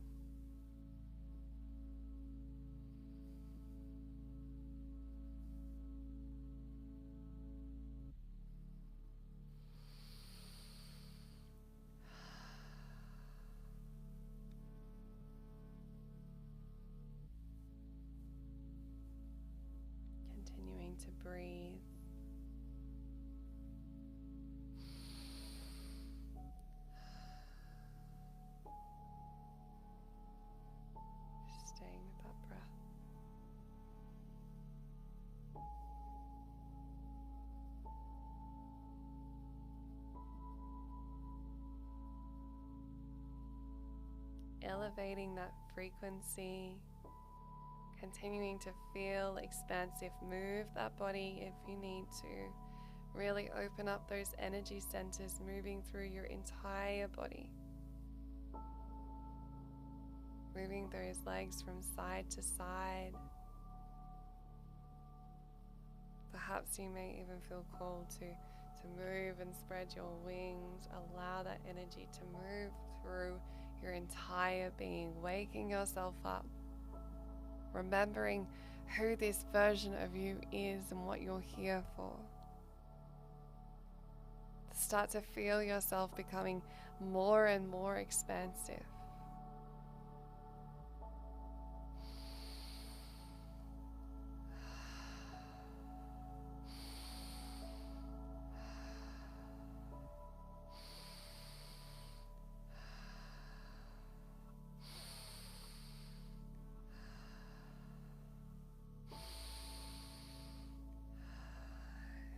Speaker 1: Continuing to breathe. Staying with that breath. Elevating that frequency, continuing to feel expansive. Move that body if you need to. Really open up those energy centers, moving through your entire body. Moving those legs from side to side. Perhaps you may even feel called to move and spread your wings. Allow that energy to move through your entire being, waking yourself up, remembering who this version of you is and what you're here for. Start to feel yourself becoming more and more expansive.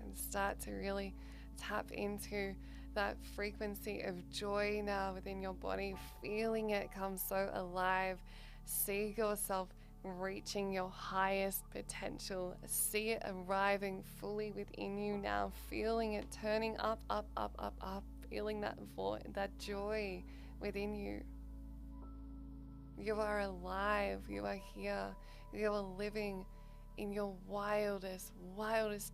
Speaker 1: and start to really tap into that frequency of joy now within your body, feeling it come so alive. See yourself reaching your highest potential. See it arriving fully within you now, feeling it turning up, up, up, up, up, feeling that that joy within you. You are alive, you are here, you are living in your wildest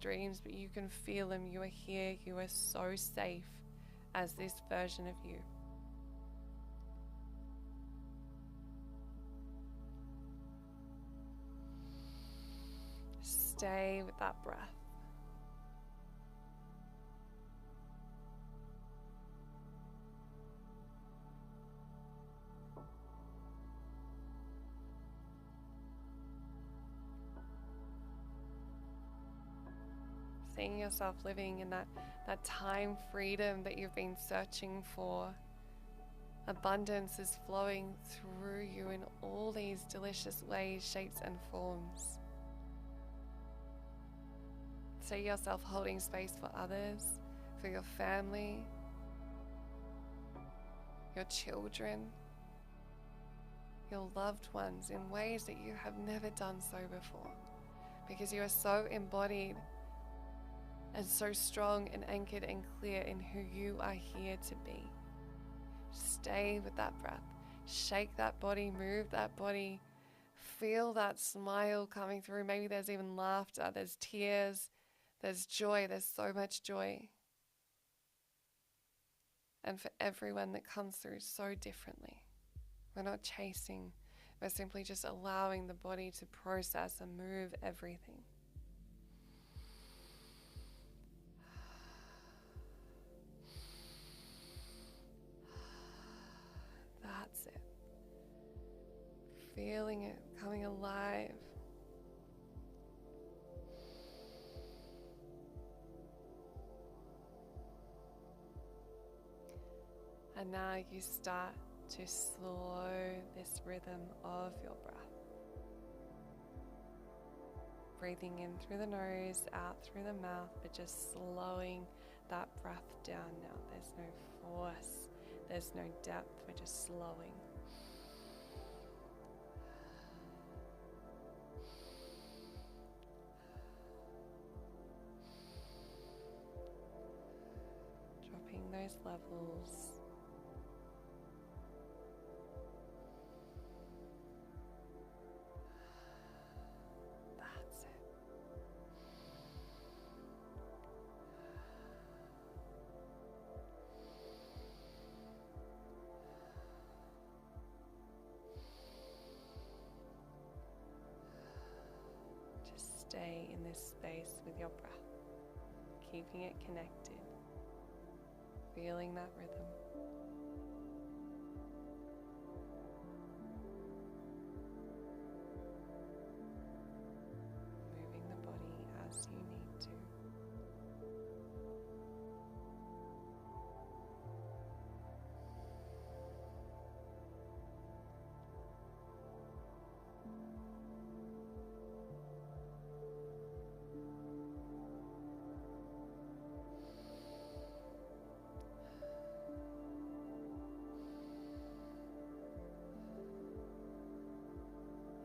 Speaker 1: dreams, but you can feel them. You are here, you are so safe as this version of you. Stay with that breath. Seeing yourself living in that time freedom that you've been searching for. Abundance is flowing through you in all these delicious ways, shapes, and forms. See yourself holding space for others, for your family, your children, your loved ones in ways that you have never done so before, because you are so embodied and so strong and anchored and clear in who you are here to be. Stay with that breath. Shake that body, move that body. Feel that smile coming through. Maybe there's even laughter, there's tears, there's joy, there's so much joy. And for everyone that comes through so differently. We're not chasing, we're simply just allowing the body to process and move everything. That's it. Feeling it coming alive. And now you start to slow this rhythm of your breath. Breathing in through the nose, out through the mouth, but just slowing that breath down now. There's no force, there's no depth, we're just slowing. Dropping those levels. That's it. Just stay in this space with your breath, keeping it connected, feeling that rhythm. Moving the body as you need to.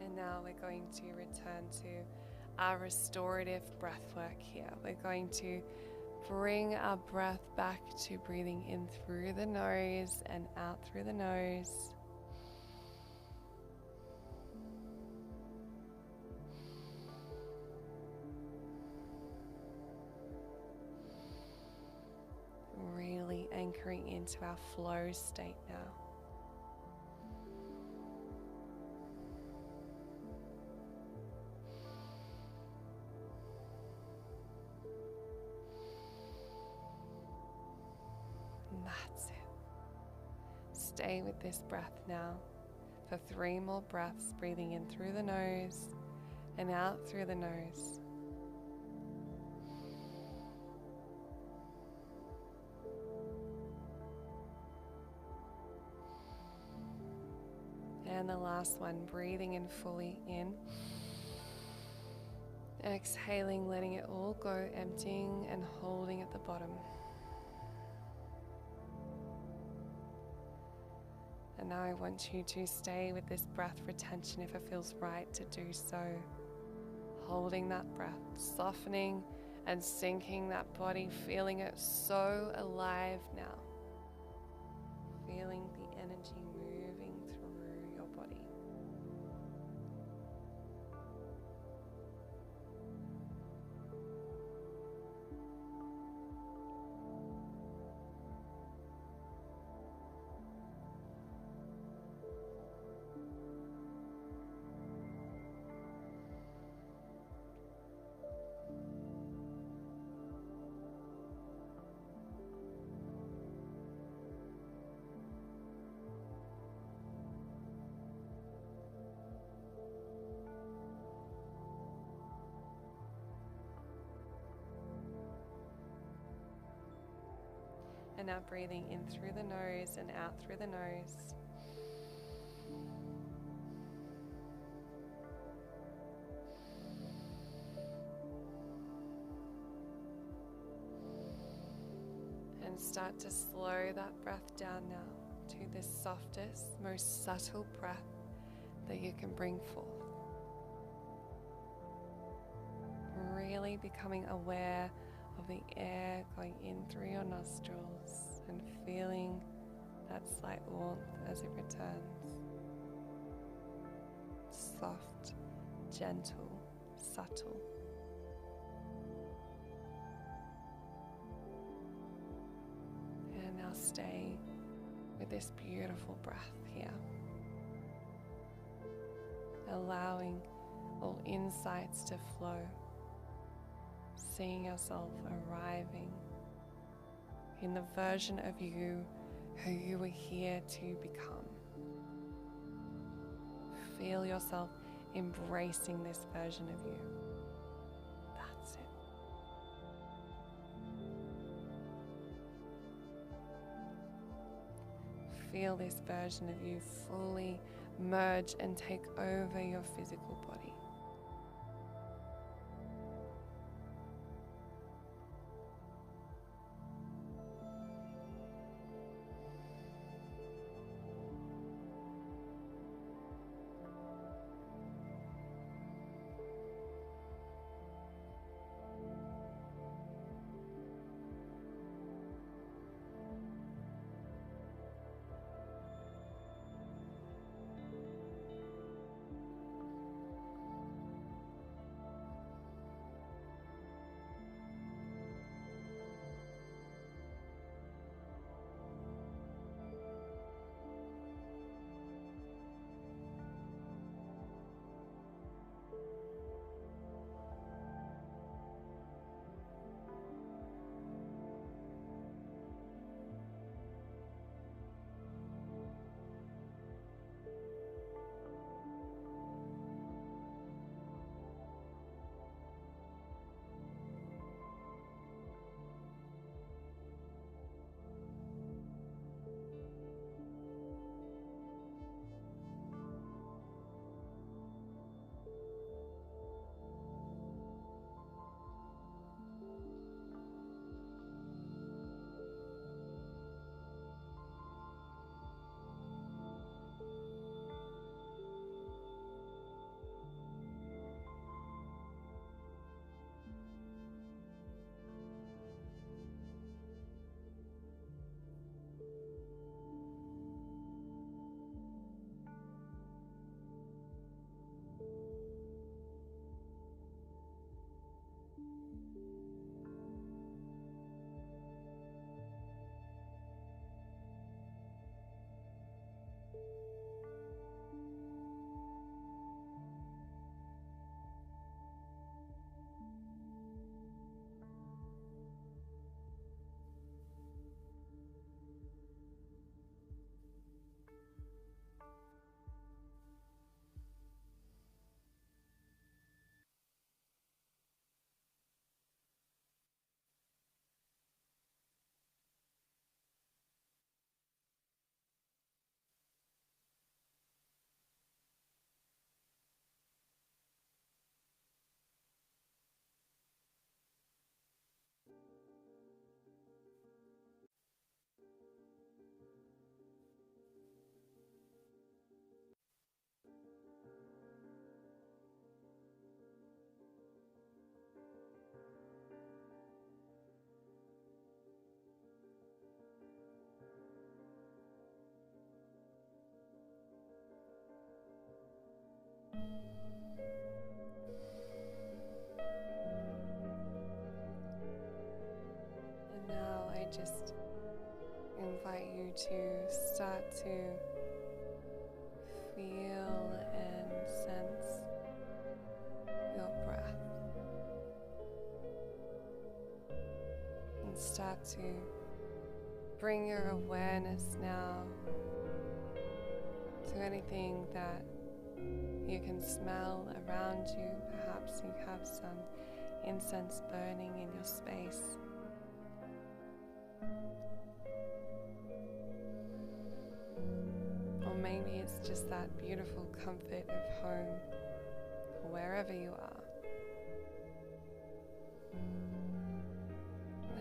Speaker 1: And now we're going to return to our restorative breath work here. We're going to bring our breath back to breathing in through the nose and out through the nose. Really anchoring into our flow state now. That's it. Stay with this breath now for 3 more breaths, breathing in through the nose and out through the nose. And the last one, breathing in fully in Exhaling, letting it all go, emptying and holding at the bottom. And now I want you to stay with this breath retention if it feels right to do so. Holding that breath, softening and sinking that body, feeling it so alive now. Feeling the energy moving through your body. And now breathing in through the nose and out through the nose. And start to slow that breath down now to the softest, most subtle breath that you can bring forth. Really becoming aware of the air going in through your nostrils and feeling that slight warmth as it returns. Soft, gentle, subtle. And now stay with this beautiful breath here, allowing all insights to flow. Seeing yourself arriving in the version of you who you were here to become. Feel yourself embracing this version of you. That's it. Feel this version of you fully merge and take over your physical body. just invite you to start to feel and sense your breath, and start to bring your awareness now to anything that you can smell around you. Perhaps you have some incense burning in your space. Or maybe it's just that beautiful comfort of home, or wherever you are.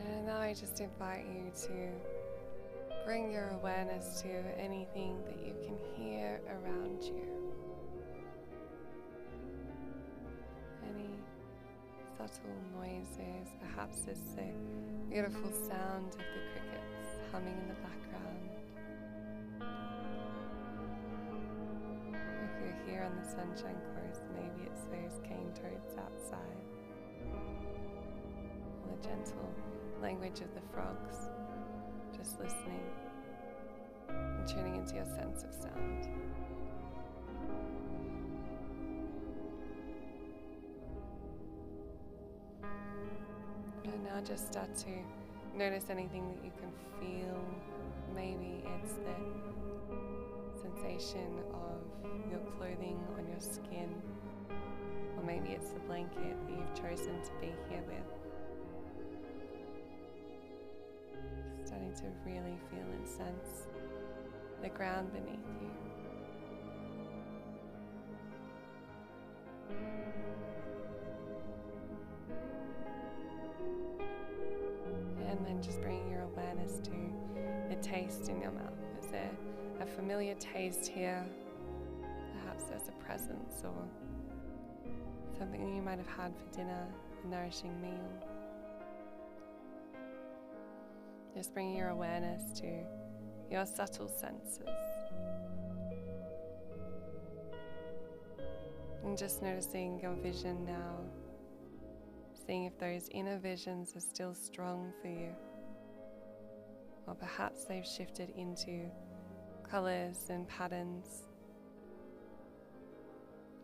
Speaker 1: And now I just invite you to bring your awareness to anything that you can hear around you. Any subtle noises, perhaps it's the beautiful sound of the crickets humming in the background. If you're here on the Sunshine Coast, maybe it's those cane toads outside, or the gentle language of the frogs, just listening and tuning into your sense of sound. And now just start to notice anything that you can feel. Maybe it's the sensation of your clothing on your skin, or maybe it's the blanket that you've chosen to be here with. Starting to really feel and sense the ground beneath you. And then just bringing your awareness to the taste in your mouth. Is there a familiar taste here? Perhaps there's a presence or something that you might have had for dinner, a nourishing meal. Just bringing your awareness to your subtle senses. And just noticing your vision now. Seeing if those inner visions are still strong for you. Or perhaps they've shifted into colors and patterns.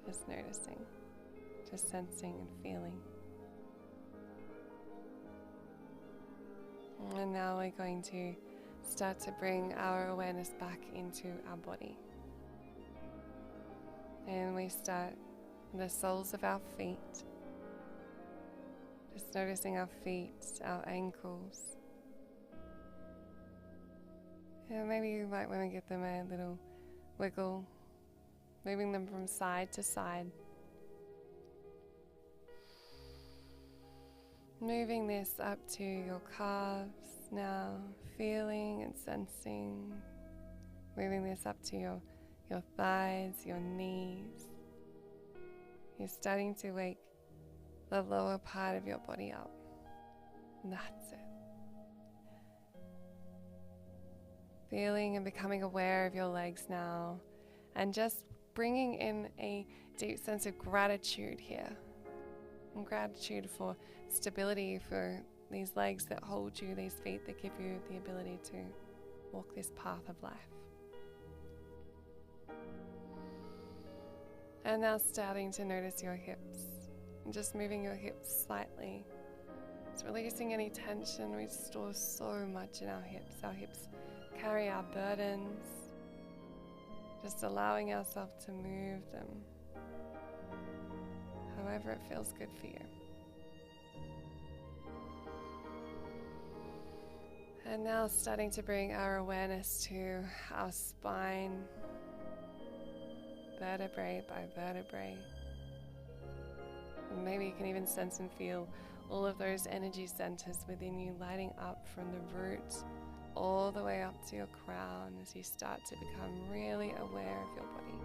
Speaker 1: Just noticing, just sensing and feeling. And now we're going to start to bring our awareness back into our body. And we start in the soles of our feet. Just noticing our feet, our ankles. And maybe you might want to give them a little wiggle, moving them from side to side. Moving this up to your calves now, feeling and sensing. Moving this up to your thighs, your knees. You're starting to wake the lower part of your body up. And that's it. Feeling and becoming aware of your legs now. And just bringing in a deep sense of gratitude here. And gratitude for stability, for these legs that hold you, these feet that give you the ability to walk this path of life. And now starting to notice your hips, and just moving your hips slightly. It's releasing any tension. We store so much in our hips. Our hips carry our burdens. Just allowing ourselves to move them however it feels good for you. And now starting to bring our awareness to our spine, vertebrae by vertebrae. And maybe you can even sense and feel all of those energy centers within you lighting up from the root all the way up to your crown as you start to become really aware of your body.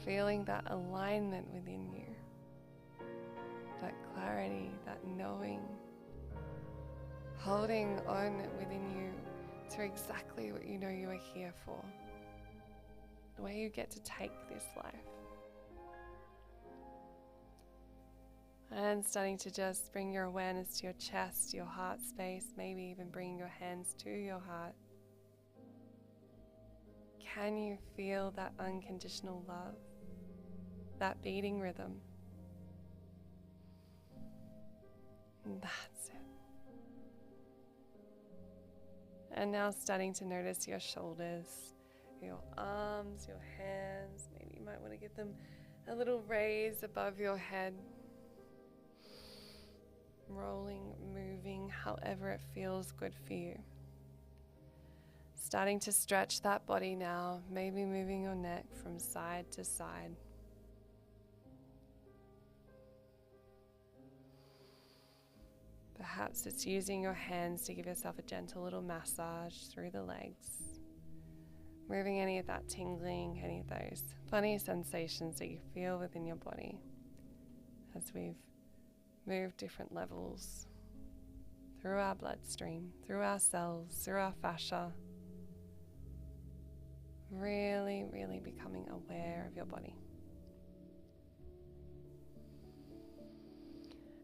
Speaker 1: Feeling that alignment within you, that clarity, that knowing, holding on within you to exactly what you know you are here for, the way you get to take this life. And starting to just bring your awareness to your chest, your heart space, maybe even bringing your hands to your heart. Can you feel that unconditional love, that beating rhythm? That's it. And now starting to notice your shoulders, your arms, your hands. Maybe you might want to give them a little raise above your head. Rolling, moving, however it feels good for you. Starting to stretch that body now, maybe moving your neck from side to side. Perhaps it's using your hands to give yourself a gentle little massage through the legs. Moving any of that tingling, any of those funny sensations that you feel within your body as we've moved different levels through our bloodstream, through our cells, through our fascia. Really, really becoming aware of your body.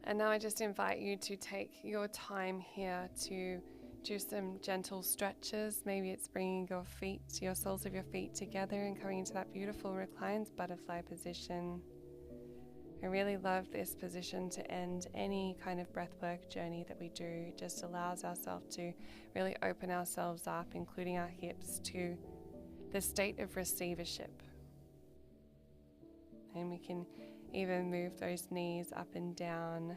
Speaker 1: And now I just invite you to take your time here to do some gentle stretches. Maybe it's bringing your soles of your feet together and coming into that beautiful reclined butterfly position. I really love this position to end any kind of breathwork journey that we do. It just allows ourselves to really open ourselves up, including our hips, to the state of receivership. And we can even move those knees up and down.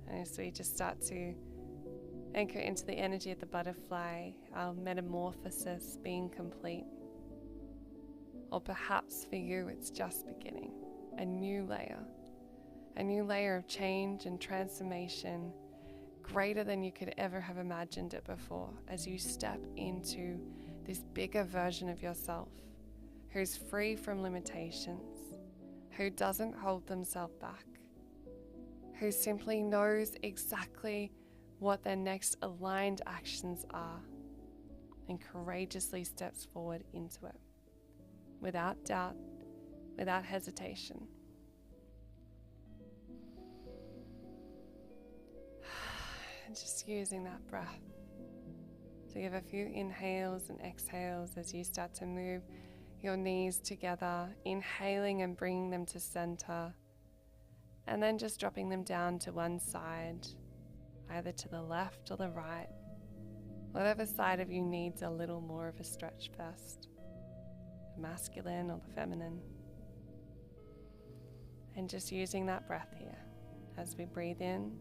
Speaker 1: And so we just start to anchor into the energy of the butterfly, our metamorphosis being complete. Or perhaps for you it's just beginning. A new layer of change and transformation, greater than you could ever have imagined it before, as you step into this bigger version of yourself, who's free from limitations, who doesn't hold themselves back, who simply knows exactly what their next aligned actions are and courageously steps forward into it, without doubt, without hesitation. And just using that breath to give a few inhales and exhales as you start to move your knees together, inhaling and bringing them to center, and then just dropping them down to one side, either to the left or the right, whatever side of you needs a little more of a stretch first, the masculine or the feminine. And just using that breath here as we breathe in,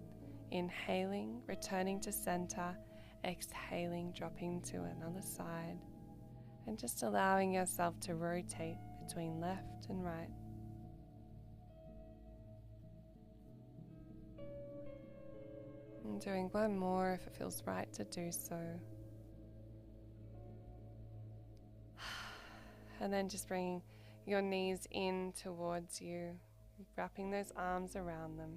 Speaker 1: inhaling, returning to center, exhaling, dropping to another side, and just allowing yourself to rotate between left and right. And doing one more if it feels right to do so. And then just bringing your knees in towards you, wrapping those arms around them.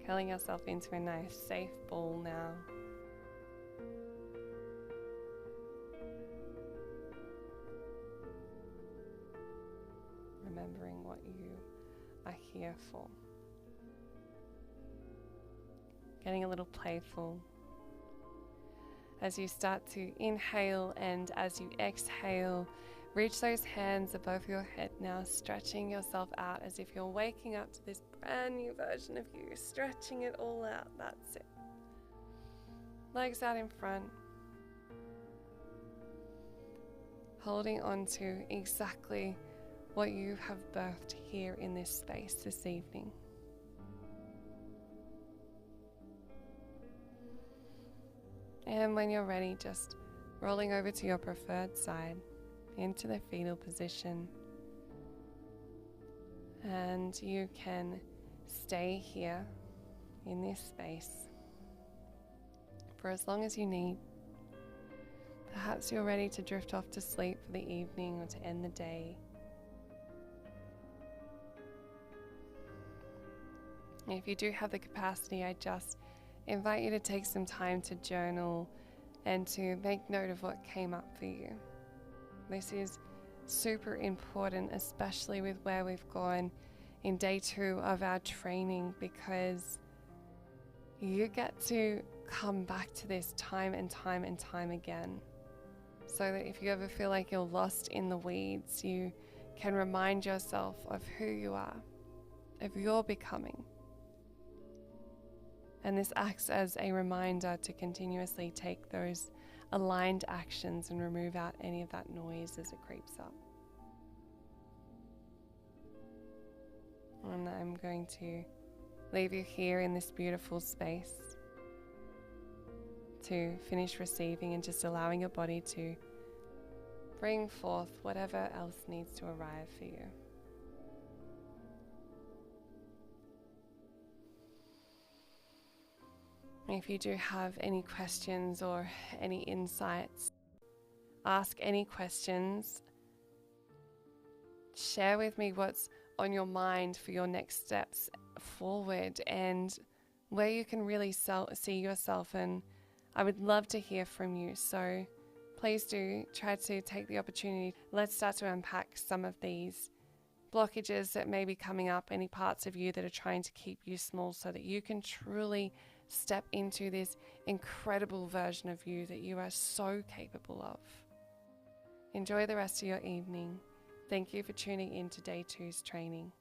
Speaker 1: Curling yourself into a nice safe ball now. Remembering what you are here for. Getting a little playful as you start to inhale, and as you exhale, reach those hands above your head now, stretching yourself out as if you're waking up to this brand new version of you, stretching it all out. That's it. Legs out in front. Holding on to exactly what you have birthed here in this space this evening. And when you're ready, just rolling over to your preferred side, into the fetal position. And you can stay here in this space for as long as you need. Perhaps you're ready to drift off to sleep for the evening or to end the day. If you do have the capacity, I just invite you to take some time to journal and to make note of what came up for you. This is super important, especially with where we've gone in day 2 of our training, because you get to come back to this time and time and time again. So that if you ever feel like you're lost in the weeds, you can remind yourself of who you are, of your becoming. And this acts as a reminder to continuously take those aligned actions and remove out any of that noise as it creeps up. And I'm going to leave you here in this beautiful space to finish receiving and just allowing your body to bring forth whatever else needs to arrive for you. If you do have any questions or any insights, ask any questions. Share with me what's on your mind for your next steps forward and where you can really see yourself, and I would love to hear from you. So please do try to take the opportunity. Let's start to unpack some of these blockages that may be coming up, any parts of you that are trying to keep you small, so that you can truly step into this incredible version of you that you are so capable of. Enjoy the rest of your evening. Thank you for tuning in to day 2's training.